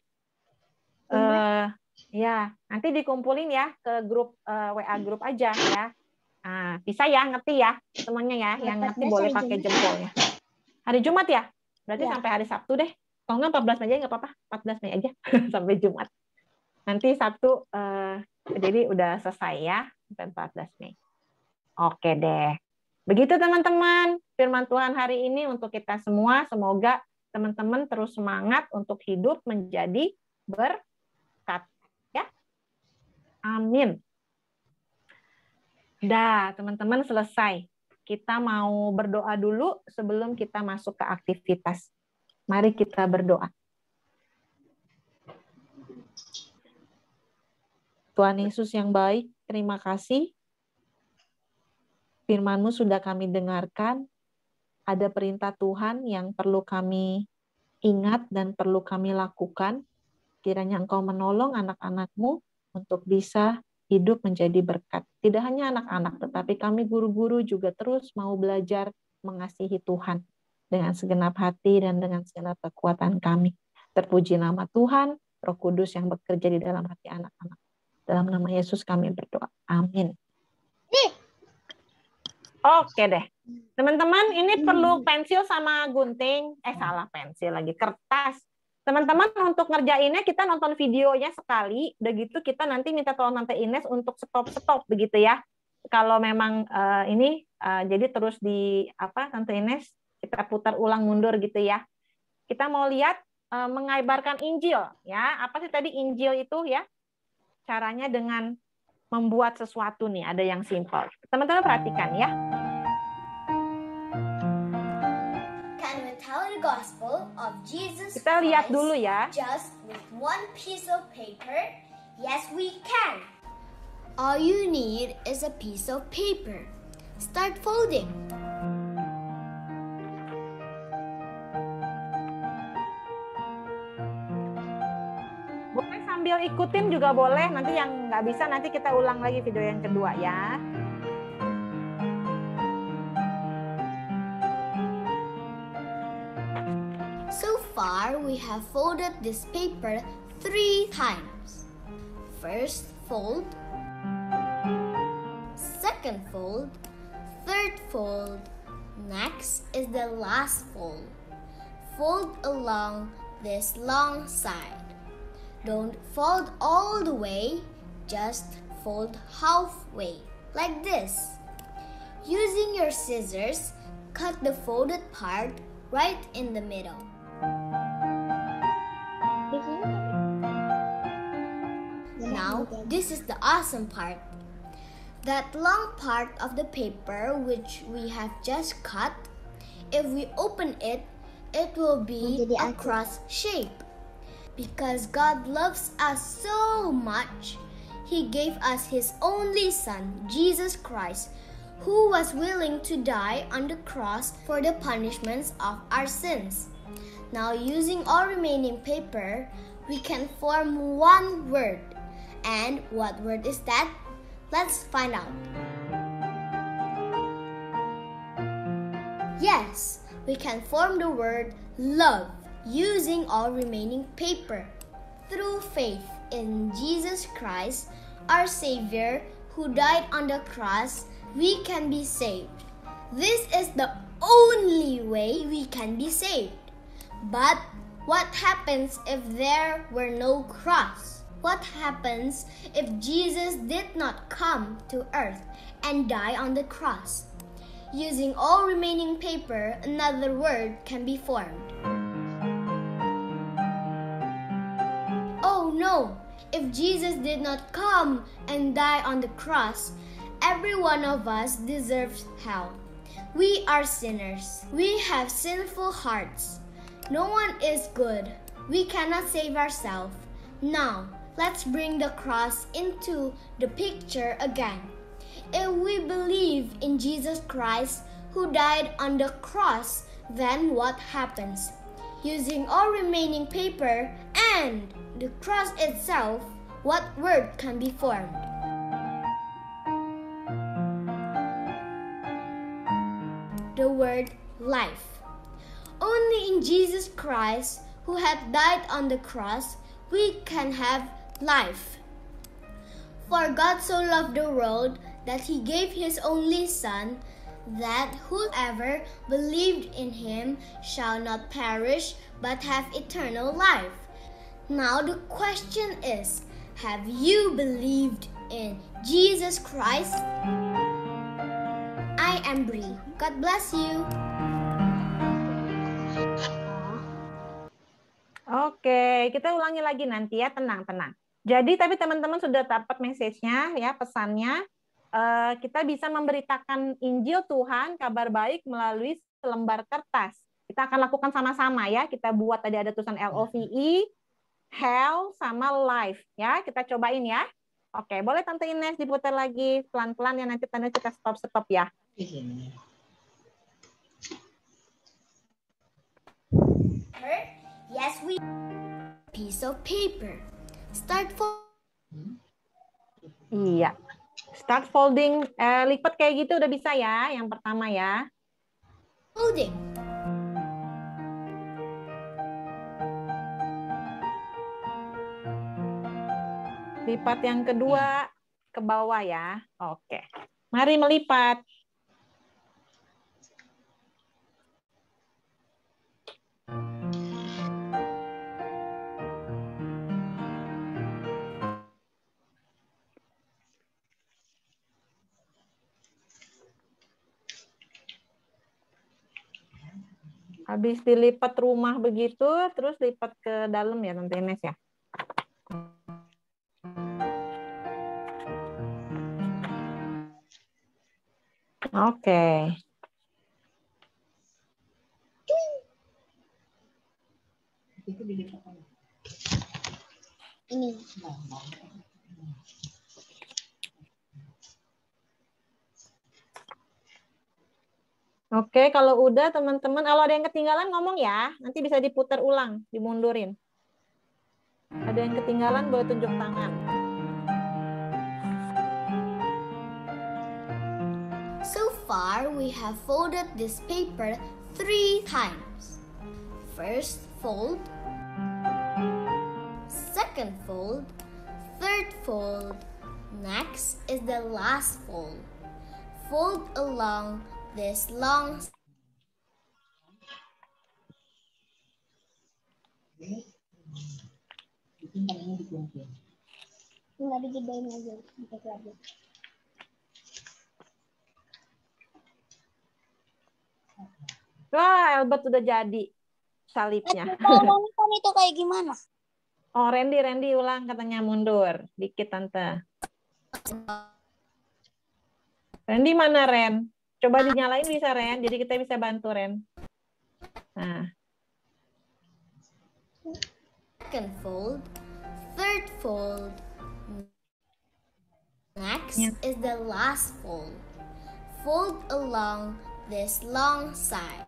Ya, nanti dikumpulin ya ke grup WA grup aja ya. Bisa ya, ngerti ya semuanya ya, yang ngerti boleh pakai jempolnya. Hari Jumat ya, berarti sampai hari Sabtu deh. Kalau nggak 14 Mei aja nggak apa-apa, 14 Mei aja sampai Jumat. Nanti Sabtu jadi udah selesai ya, sampai 14 Mei. Oke deh. Begitu teman-teman, firman Tuhan hari ini untuk kita semua. Semoga teman-teman terus semangat untuk hidup menjadi berkat. Ya. Amin. Dah, teman-teman selesai. Kita mau berdoa dulu sebelum kita masuk ke aktivitas. Mari kita berdoa. Tuhan Yesus yang baik, terima kasih. Firman-Mu sudah kami dengarkan. Ada perintah Tuhan yang perlu kami ingat dan perlu kami lakukan. Kiranya Engkau menolong anak-anak-Mu untuk bisa hidup menjadi berkat. Tidak hanya anak-anak, tetapi kami guru-guru juga terus mau belajar mengasihi Tuhan dengan segenap hati dan dengan segenap kekuatan kami. Terpuji nama Tuhan, Roh Kudus yang bekerja di dalam hati anak-anak. Dalam nama Yesus kami berdoa. Amin. Oke deh. Teman-teman, ini perlu pensil sama gunting. Salah pensil lagi. Kertas. Teman-teman, untuk ngerjainnya kita nonton videonya sekali. Udah gitu kita nanti minta tolong Tante Ines untuk stop-stop begitu ya. Kalau memang jadi terus Tante Ines kita putar ulang mundur gitu ya. Kita mau lihat mengabarkan Injil ya. Apa sih tadi Injil itu ya? Caranya dengan membuat sesuatu nih, ada yang simpel. Teman-teman perhatikan ya. Can we tell the gospel of Jesus Kita lihat Christ dulu ya. just with one piece of paper? Yes, we can. All you need is a piece of paper. Start folding. Boleh sambil ikutin juga boleh. Nanti yang nggak bisa nanti kita ulang lagi video yang kedua ya. So far, we have folded this paper 3 times. First fold, second fold, third fold. Next is the last fold. Fold along this long side. Don't fold all the way, just fold halfway, like this. Using your scissors, cut the folded part right in the middle. Now, this is the awesome part. That long part of the paper which we have just cut, if we open it, it will be a cross shape. Because God loves us so much, He gave us His only Son, Jesus Christ, who was willing to die on the cross for the punishments of our sins. Now, using all remaining paper, we can form one word. And what word is that? Let's find out. Yes, we can form the word love using all remaining paper. Through faith in Jesus Christ, our Savior, who died on the cross, we can be saved. This is the only way we can be saved. But what happens if there were no cross? What happens if Jesus did not come to earth and die on the cross? Using all remaining paper, another word can be formed. Oh no! If Jesus did not come and die on the cross, every one of us deserves hell. We are sinners. We have sinful hearts. No one is good. We cannot save ourselves. Now, let's bring the cross into the picture again. If we believe in Jesus Christ who died on the cross, then what happens? Using all remaining paper and the cross itself, what word can be formed? The word life. Only in Jesus Christ, who had died on the cross, we can have life. For God so loved the world that he gave his only Son, that whoever believed in him shall not perish but have eternal life. Now the question is, have you believed in Jesus Christ? I am Bree. God bless you. Oke, kita ulangi lagi nanti ya, tenang. Jadi tapi teman-teman sudah dapat message-nya ya, pesannya. Kita bisa memberitakan Injil Tuhan, kabar baik melalui selembar kertas. Kita akan lakukan sama-sama ya. Kita buat tadi ada tulisan LOVE, hell sama life ya. Kita cobain ya. Oke, boleh Tante Ines diputar lagi pelan-pelan ya, nanti tanda kita stop ya. Yes, we piece of paper. Start Iya. Start folding, lipat kayak gitu udah bisa ya, yang pertama ya. Folding. Lipat yang kedua ke bawah ya. Oke. Mari melipat. Habis dilipat rumah begitu, terus lipat ke dalam ya, Tante Ines ya. Oke. Ini. Oke, kalau udah teman-teman, kalau ada yang ketinggalan ngomong ya, nanti bisa diputar ulang, dimundurin. Ada yang ketinggalan boleh tunjuk tangan. So far, we have folded this paper 3 times. First fold, second fold, third fold. Next is the last fold. Fold along this long Nggak digedein aja, dipakai lagi. Wah, Albert udah jadi salibnya. Kan itu kayak gimana? Oh, Randy ulang katanya mundur. Dikit, Tante. Randy mana, Ren? Coba dinyalain bisa, Ren. Jadi kita bisa bantu, Ren. Nah. second fold, third fold. Next is the last fold. fold along this long side.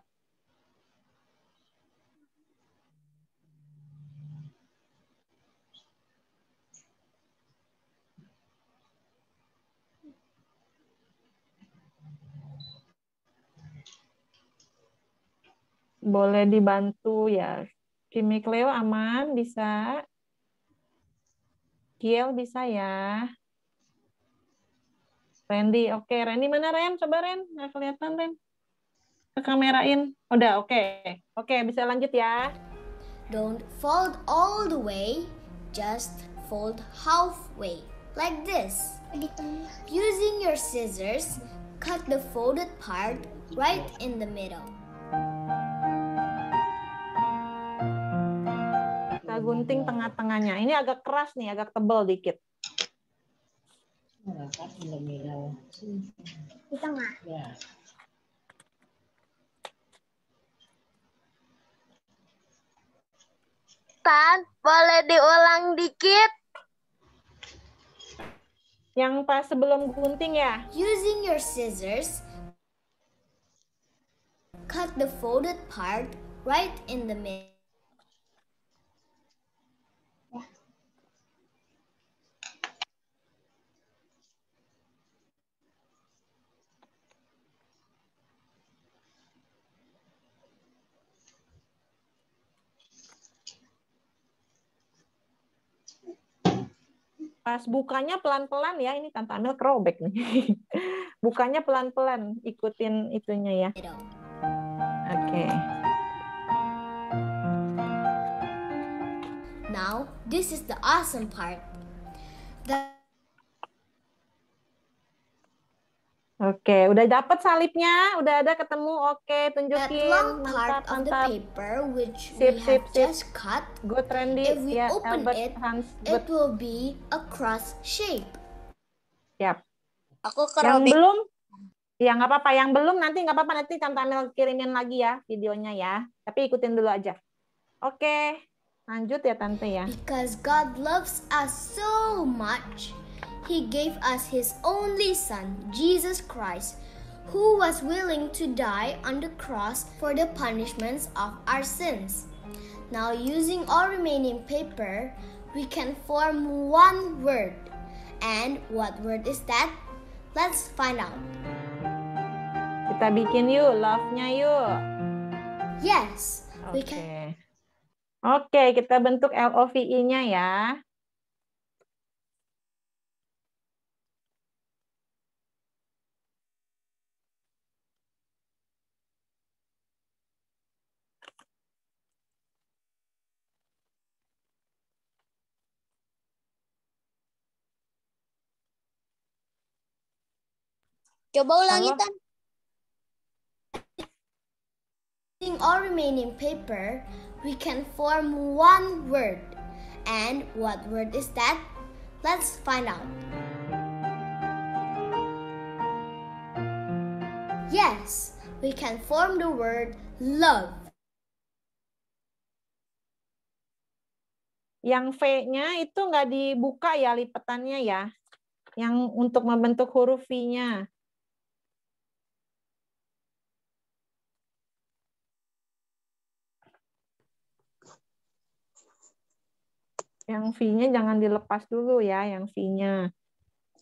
Boleh dibantu ya. Kimi Cleo aman, bisa. Kiel bisa ya. Randy, oke. Randy mana Ren? Coba Ren, nggak kelihatan Ren. Ke kamerain. Udah, oke. Oke, bisa lanjut ya. Don't fold all the way, just fold halfway, like this. Using your scissors, cut the folded part right in the middle. Kita gunting tengah-tengahnya. Ini agak keras nih, agak tebal dikit. Di tengah. Tan, boleh diulang dikit? Yang pas sebelum gunting ya. Using your scissors, cut the folded part right in the middle. Pas bukanya pelan-pelan ya. Ini Tante Amel kerobek nih. Bukanya pelan-pelan. Ikutin itunya ya. Oke. Now, this is the awesome part. Oke, udah dapat salibnya, udah ada ketemu. Oke, That tunjukin. long Mantap, part of the mantap. paper which Sip, we sip, have sip. just cut, Good, Randy. if we Ya, open Albert, it, Hans, it good. will be a cross shape. Siap. Aku Yang kerobek. belum, ya nggak apa-apa. Yang belum nanti nggak apa-apa. Nanti Tante Amel kirimin lagi ya videonya ya. Tapi ikutin dulu aja. Oke, lanjut ya Tante ya. Because God loves us so much, He gave us His only Son, Jesus Christ, who was willing to die on the cross for the punishments of our sins. Now, using all remaining paper, we can form one word. And what word is that? Let's find out. Kita bikin yuk, love-nya yuk. Yes, we Oke. can. Oke, kita bentuk LOVE-nya ya. Coba ulangi, Halo? Tan. Using all remaining paper, we can form one word. And what word is that? Let's find out. Yes, we can form the word love. Yang V-nya itu nggak dibuka ya lipetannya ya. Yang untuk membentuk huruf V-nya. Yang V-nya jangan dilepas dulu ya, yang V-nya.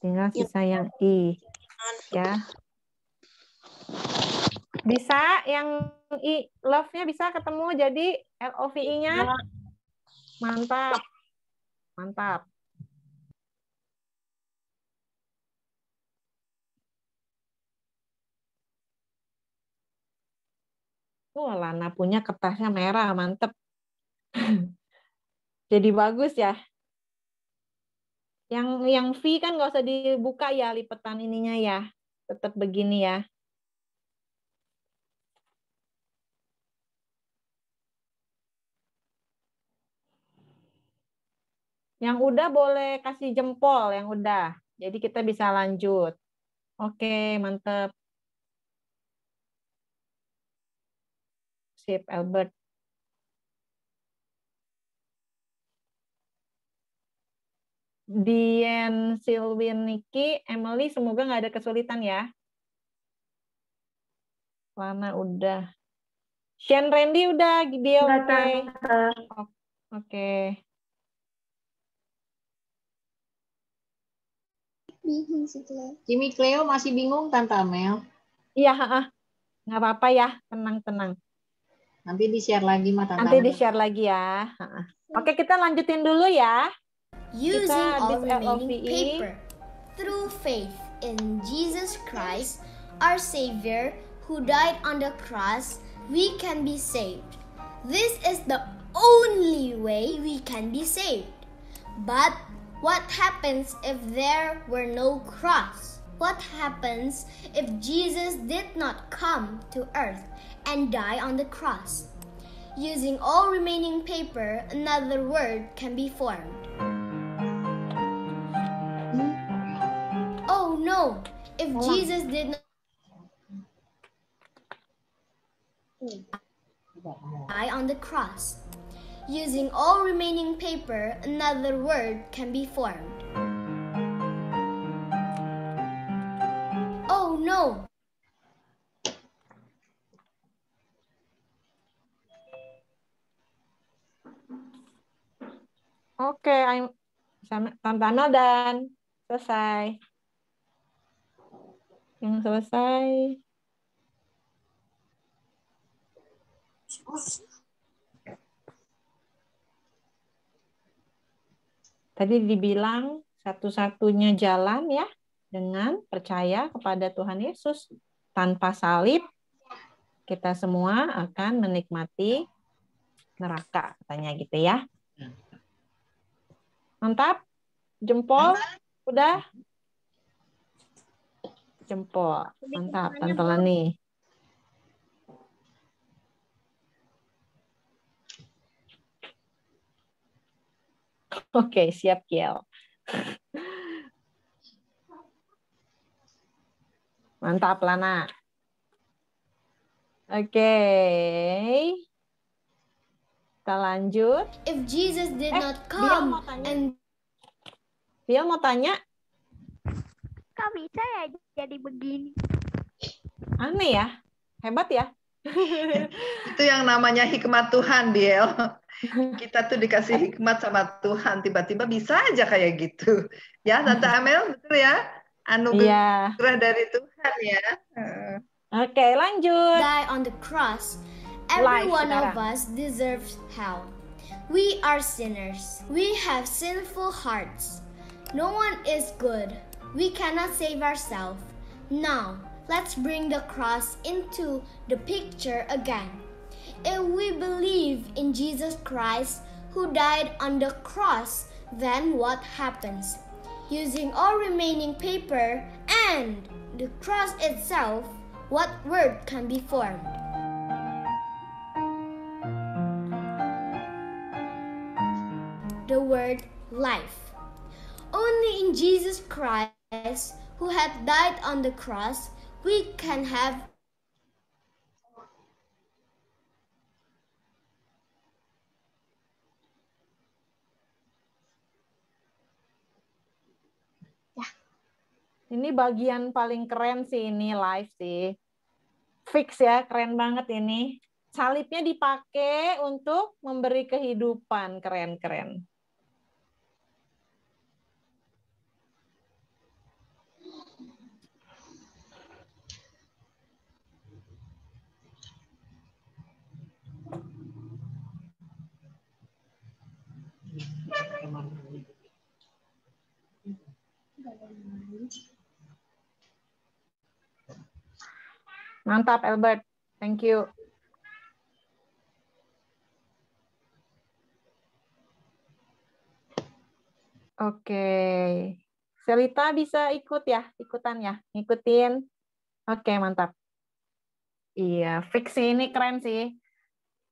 Tinggal sisa yang I. Ya. Bisa yang I, love-nya bisa ketemu jadi LOVE-nya. Mantap. Mantap. Lana punya kertasnya merah, mantep. Jadi bagus ya. Yang V kan nggak usah dibuka ya lipetan ininya ya. Tetap begini ya. Yang udah boleh kasih jempol yang udah. Jadi kita bisa lanjut. Oke, mantep. Sip, Albert. Dian, Silwin, Niki, Emily, semoga nggak ada kesulitan ya. Lana udah. Shane Randy udah, dia oke. Oke. Bingung sih Cleo. Jimmy Cleo masih bingung Tante Amel. Iya, nggak apa-apa ya, tenang-tenang. Nanti di-share lagi Tante Nanti Amel. di-share lagi ya. Oke, kita lanjutin dulu ya. Using Kita all habis remaining LOVE. paper through faith in Jesus Christ, our Savior, who died on the cross, we can be saved. This is the only way we can be saved. But what happens if there were no cross? What happens if Jesus did not come to earth and die on the cross? Using all remaining paper, another word can be formed. Oh no! If Jesus did not die on the cross. Using all remaining paper, another word can be formed. Oh no! Oke, Tante Amel dan selesai. Yang selesai. Tadi dibilang satu-satunya jalan ya dengan percaya kepada Tuhan Yesus. Tanpa salib kita semua akan menikmati neraka, katanya gitu ya. Mantap? Jempol? Udah? Jempol. Mantap, Tante Lani. Oke, siap Kiel. Mantap Lana. Oke. Kita lanjut. If Jesus did not come and Dia mau tanya. Kok bisa ya jadi begini? Aneh ya. Hebat ya. Itu yang namanya hikmat Tuhan, Diel. Kita tuh dikasih hikmat sama Tuhan, tiba-tiba bisa aja kayak gitu. Ya, Tante Amel, betul ya? Anugerah dari Tuhan ya. Oke, lanjut. Die on the cross. Every one of us deserves hell. We are sinners. We have sinful hearts. No one is good. We cannot save ourselves. Now, let's bring the cross into the picture again. If we believe in Jesus Christ who died on the cross, then what happens? Using all remaining paper and the cross itself, what word can be formed? The word life. Only in Jesus Christ, who had died on the cross, we can have Ini bagian paling keren sih, ini live sih. Fix ya, keren banget ini. Salibnya dipakai untuk memberi kehidupan, keren-keren. Mantap, Albert. Thank you. Oke. Selita bisa ikut ya? Ikutan ya? Ngikutin? Oke, mantap. Iya, fix sih. Ini keren sih.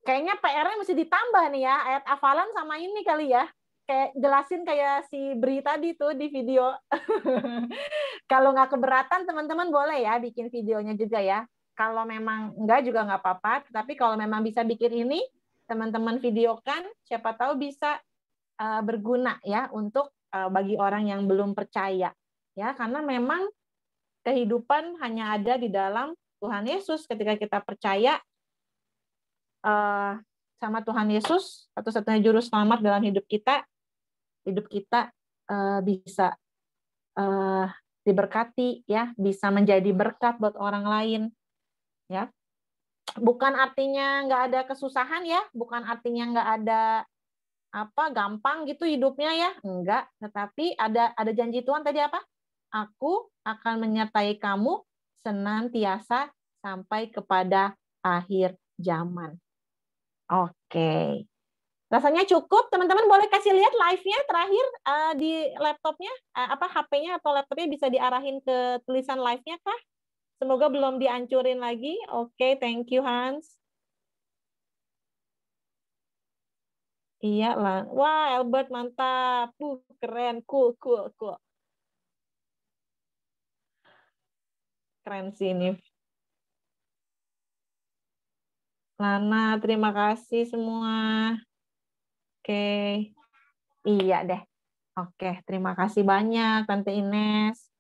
Kayaknya PR-nya mesti ditambah nih ya. Ayat hafalan sama ini kali ya. Kayak jelasin kayak si Bri tadi tuh di video. Kalau nggak keberatan, teman-teman boleh ya bikin videonya juga ya. Kalau memang enggak juga nggak apa-apa, tapi kalau memang bisa bikin ini, teman-teman videokan, siapa tahu bisa berguna ya untuk bagi orang yang belum percaya. Ya, karena memang kehidupan hanya ada di dalam Tuhan Yesus, ketika kita percaya sama Tuhan Yesus, satu-satunya juru selamat dalam hidup kita bisa diberkati, ya, bisa menjadi berkat buat orang lain, ya. Bukan artinya nggak ada kesusahan, ya, bukan artinya nggak ada gampang gitu hidupnya, ya, enggak. Tetapi ada janji Tuhan tadi apa? Aku akan menyertai kamu senantiasa sampai kepada akhir zaman. Oke. Rasanya cukup, teman-teman boleh kasih lihat live-nya terakhir di laptopnya, HP-nya atau laptopnya bisa diarahin ke tulisan live-nya kah? Semoga belum dihancurin lagi. Oke, thank you Hans. Iya lah. Wah, Albert mantap. Keren, cool. Keren sih ini. Lana, terima kasih semua. Oke. Iya deh. Oke, terima kasih banyak Tante Ines.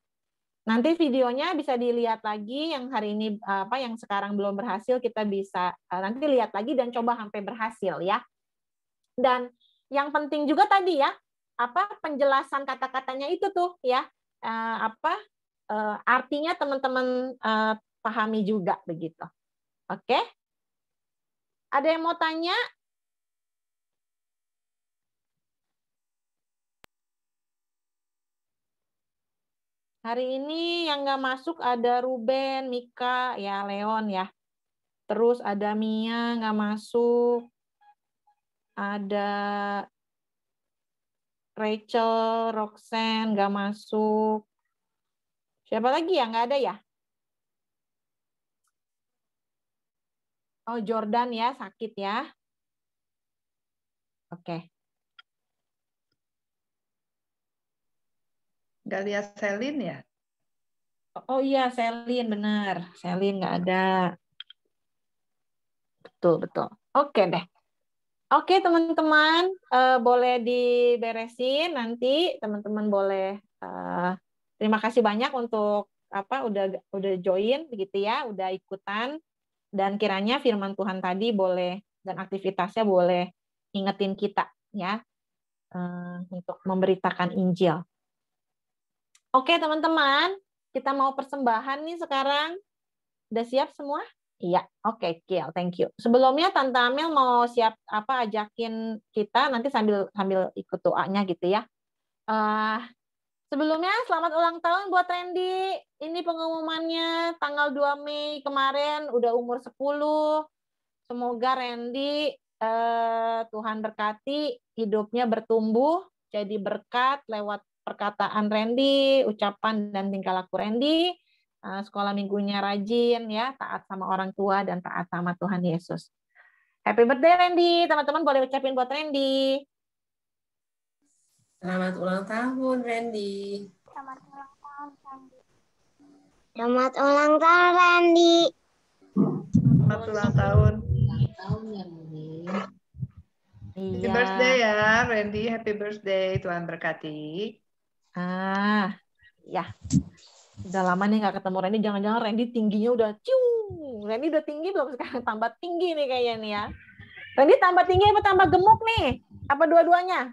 Nanti videonya bisa dilihat lagi yang hari ini yang sekarang belum berhasil, kita bisa nanti lihat lagi dan coba sampai berhasil, ya. Dan yang penting juga tadi, ya, penjelasan kata-katanya itu tuh, ya. Artinya teman-teman pahami juga begitu. Oke? Ada yang mau tanya? Hari ini yang nggak masuk ada Ruben, Mika, ya, Leon, ya. Terus ada Mia nggak masuk. Ada Rachel, Roxanne nggak masuk. Siapa lagi ya? Nggak ada ya? Oh, Jordan ya, sakit ya. Oke. Nggak lihat Selin ya? Oh iya, Selin, benar. Selin nggak ada. Betul. Oke deh. Oke, teman-teman, boleh diberesin nanti. Teman-teman boleh. Terima kasih banyak untuk udah join begitu ya, udah ikutan. Dan kiranya firman Tuhan tadi boleh dan aktivitasnya boleh ingetin kita, ya, untuk memberitakan Injil. Oke, teman-teman, kita mau persembahan nih sekarang. Udah siap semua? Iya, oke, Kiel, thank you. Sebelumnya Tante Amel mau siap ajakin kita nanti sambil ikut doanya gitu ya. Sebelumnya selamat ulang tahun buat Randy. Ini pengumumannya tanggal 2 Mei kemarin, udah umur 10. Semoga Randy Tuhan berkati, hidupnya bertumbuh jadi berkat lewat perkataan Randy, ucapan dan tingkah laku Randy, sekolah minggunya rajin, ya, taat sama orang tua dan taat sama Tuhan Yesus. Happy birthday Randy, teman-teman boleh ucapin buat Randy. Selamat ulang tahun Randy. Selamat ulang tahun Randy. Selamat ulang tahun Randy. Selamat ulang tahun. Ulang tahun ya, Randy. Happy birthday ya Randy, happy birthday, Tuhan berkati. Ya. Udah lama nih nggak ketemu Randy, jangan-jangan Randy tingginya udah Randy udah tinggi belum sekarang? Tambah tinggi nih kayaknya nih ya. Randy tambah tinggi apa tambah gemuk nih? Apa dua-duanya?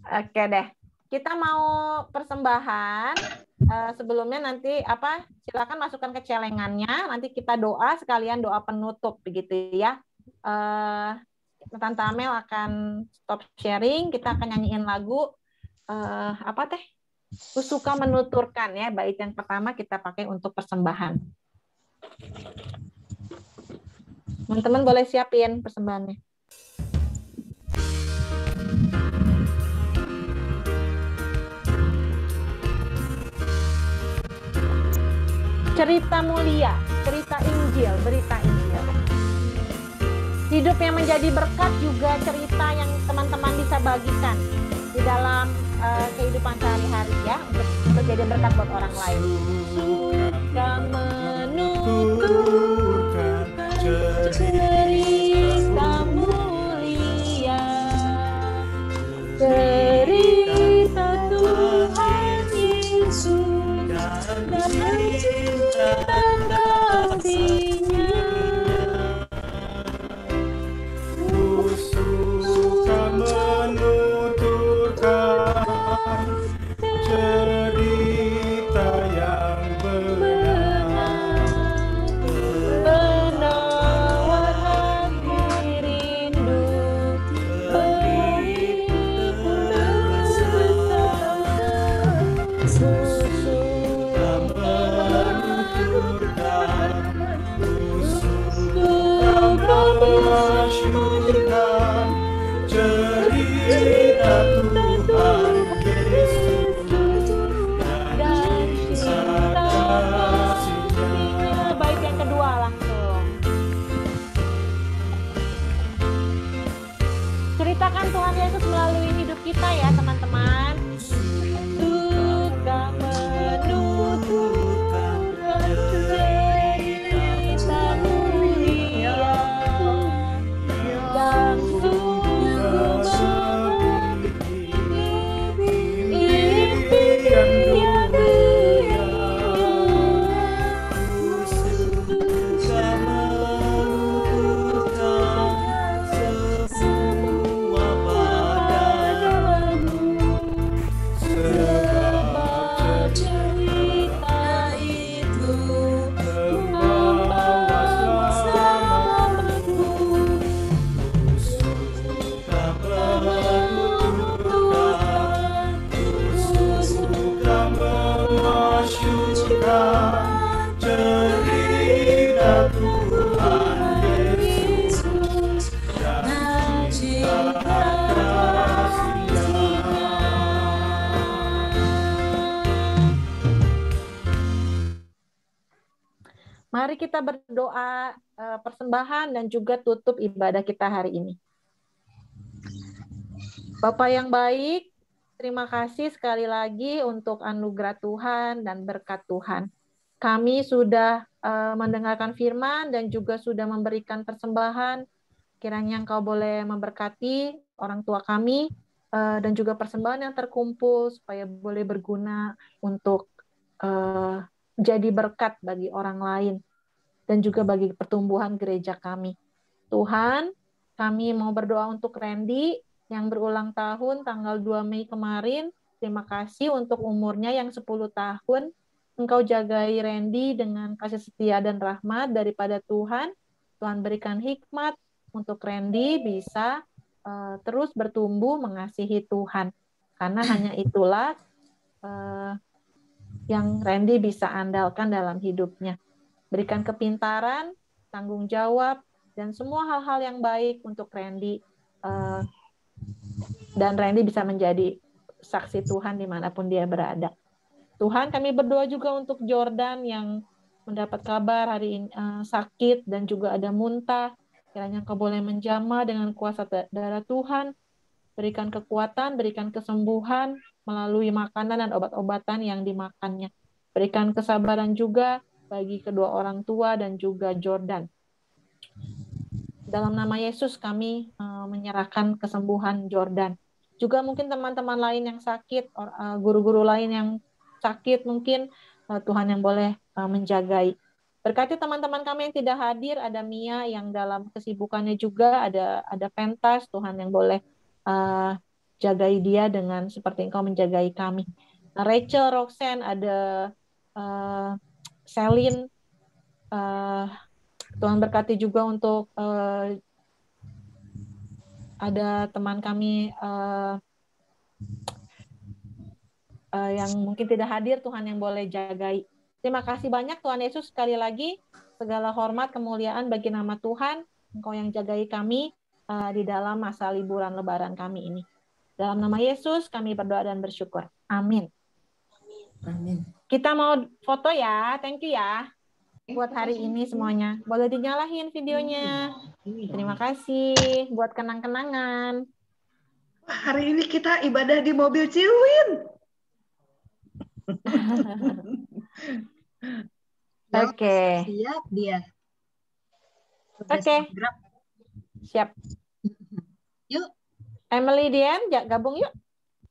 Oke deh. Kita mau persembahan. Sebelumnya nanti silakan masukkan ke celengannya. Nanti kita doa sekalian doa penutup begitu ya. Tante Amel akan stop sharing. Kita akan nyanyiin lagu Ku suka menuturkan ya. Bait yang pertama kita pakai untuk persembahan. Teman-teman boleh siapin persembahannya. Cerita mulia, cerita Injil, berita Injil. Hidup yang menjadi berkat juga cerita yang teman-teman bisa bagikan di dalam kehidupan sehari-hari ya, untuk jadi berkat buat orang lain. Suka menuturkan cerita mulia, cerita Tuhan Yesus. cinta kasihnya. Ku suka menuturkan cerita yang benar, penawar hati rindu, beriku suka menuturkan, suka memasyurkan cerita Tuhan Yesus dan cinta kasihnya. Baik, yang kedua langsung. Ceritakan Tuhan Yesus melalui hidup kita ya teman-teman. Suka menuturkan cerita mulia dan sungguh impian dunia. Suka menuturkan semua padamu, sebab cerita itu membawa selamatku. Suka menuturkan, suka memasyurkan cerita Tuhan Yesus dan cinta kasihnya. Mari kita berdoa persembahan dan juga tutup ibadah kita hari ini. Bapa yang baik, terima kasih sekali lagi untuk anugerah Tuhan dan berkat Tuhan. Kami sudah mendengarkan firman dan juga sudah memberikan persembahan. Kiranya Engkau boleh memberkati orang tua kami dan juga persembahan yang terkumpul supaya boleh berguna untuk jadi berkat bagi orang lain dan juga bagi pertumbuhan gereja kami. Tuhan, kami mau berdoa untuk Randy yang berulang tahun tanggal 2 Mei kemarin. Terima kasih untuk umurnya yang 10 tahun. Engkau jagai Randy dengan kasih setia dan rahmat daripada Tuhan. Tuhan berikan hikmat untuk Randy bisa terus bertumbuh mengasihi Tuhan. Karena hanya itulah yang Randy bisa andalkan dalam hidupnya. Berikan kepintaran, tanggung jawab, dan semua hal-hal yang baik untuk Randy. Dan Randy bisa menjadi saksi Tuhan dimanapun dia berada. Tuhan, kami berdoa juga untuk Jordan yang mendapat kabar hari ini sakit dan juga ada muntah. Kiranya Engkau boleh menjamah dengan kuasa darah Tuhan. Berikan kekuatan, berikan kesembuhan melalui makanan dan obat-obatan yang dimakannya. Berikan kesabaran juga bagi kedua orang tua dan juga Jordan. Dalam nama Yesus kami menyerahkan kesembuhan Jordan. Juga mungkin teman-teman lain yang sakit, guru-guru lain yang sakit mungkin Tuhan yang boleh menjagai. Berkati teman-teman kami yang tidak hadir, ada Mia yang dalam kesibukannya juga, ada Pentas, Tuhan yang boleh jagai dia dengan seperti Engkau menjagai kami. Rachel, Roxanne, ada Celine, Tuhan berkati juga untuk ada teman kami yang mungkin tidak hadir, Tuhan yang boleh jagai. Terima kasih banyak Tuhan Yesus, sekali lagi segala hormat kemuliaan bagi nama Tuhan, Engkau yang jagai kami di dalam masa liburan lebaran kami ini. Dalam nama Yesus kami berdoa dan bersyukur. Amin. Amin. Kita mau foto ya, thank you ya. Buat hari ini semuanya. Boleh dinyalain videonya. Terima kasih buat kenang-kenangan. Hari ini kita ibadah di mobil Ciwin. Oke. Siap dia. Oke. Siap. Yuk. Emily Dian, gabung yuk.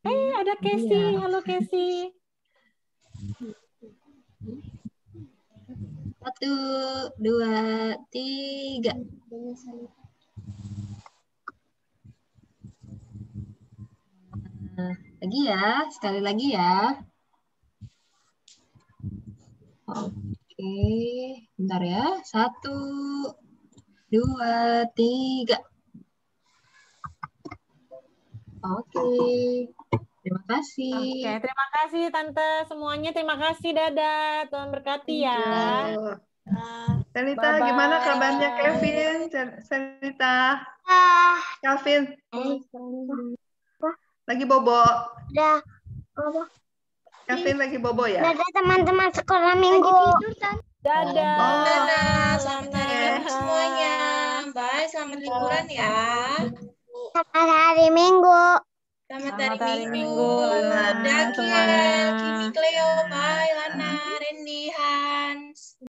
Ada Casey. Halo Casey. Satu, dua, tiga. Nah, lagi ya, sekali lagi ya. Oke, bentar ya. Satu, dua, tiga. Oke, terima kasih. Oke, terima kasih Tante semuanya. Terima kasih, dadah. Tuhan berkati ya. Selita, gimana kabarnya Kevin? Selita, Calvin, lagi bobo. Udah. Kevin lagi bobo ya? Dadah teman-teman sekolah minggu. Dadah. Dadah, selamat hari Minggu semuanya. Bye, selamat liburan ya. Selamat hari Minggu. Selamat hari Minggu. Lana, Dakiel, semuanya. Kimi, Cleo, bye, Lana, Randy, hai.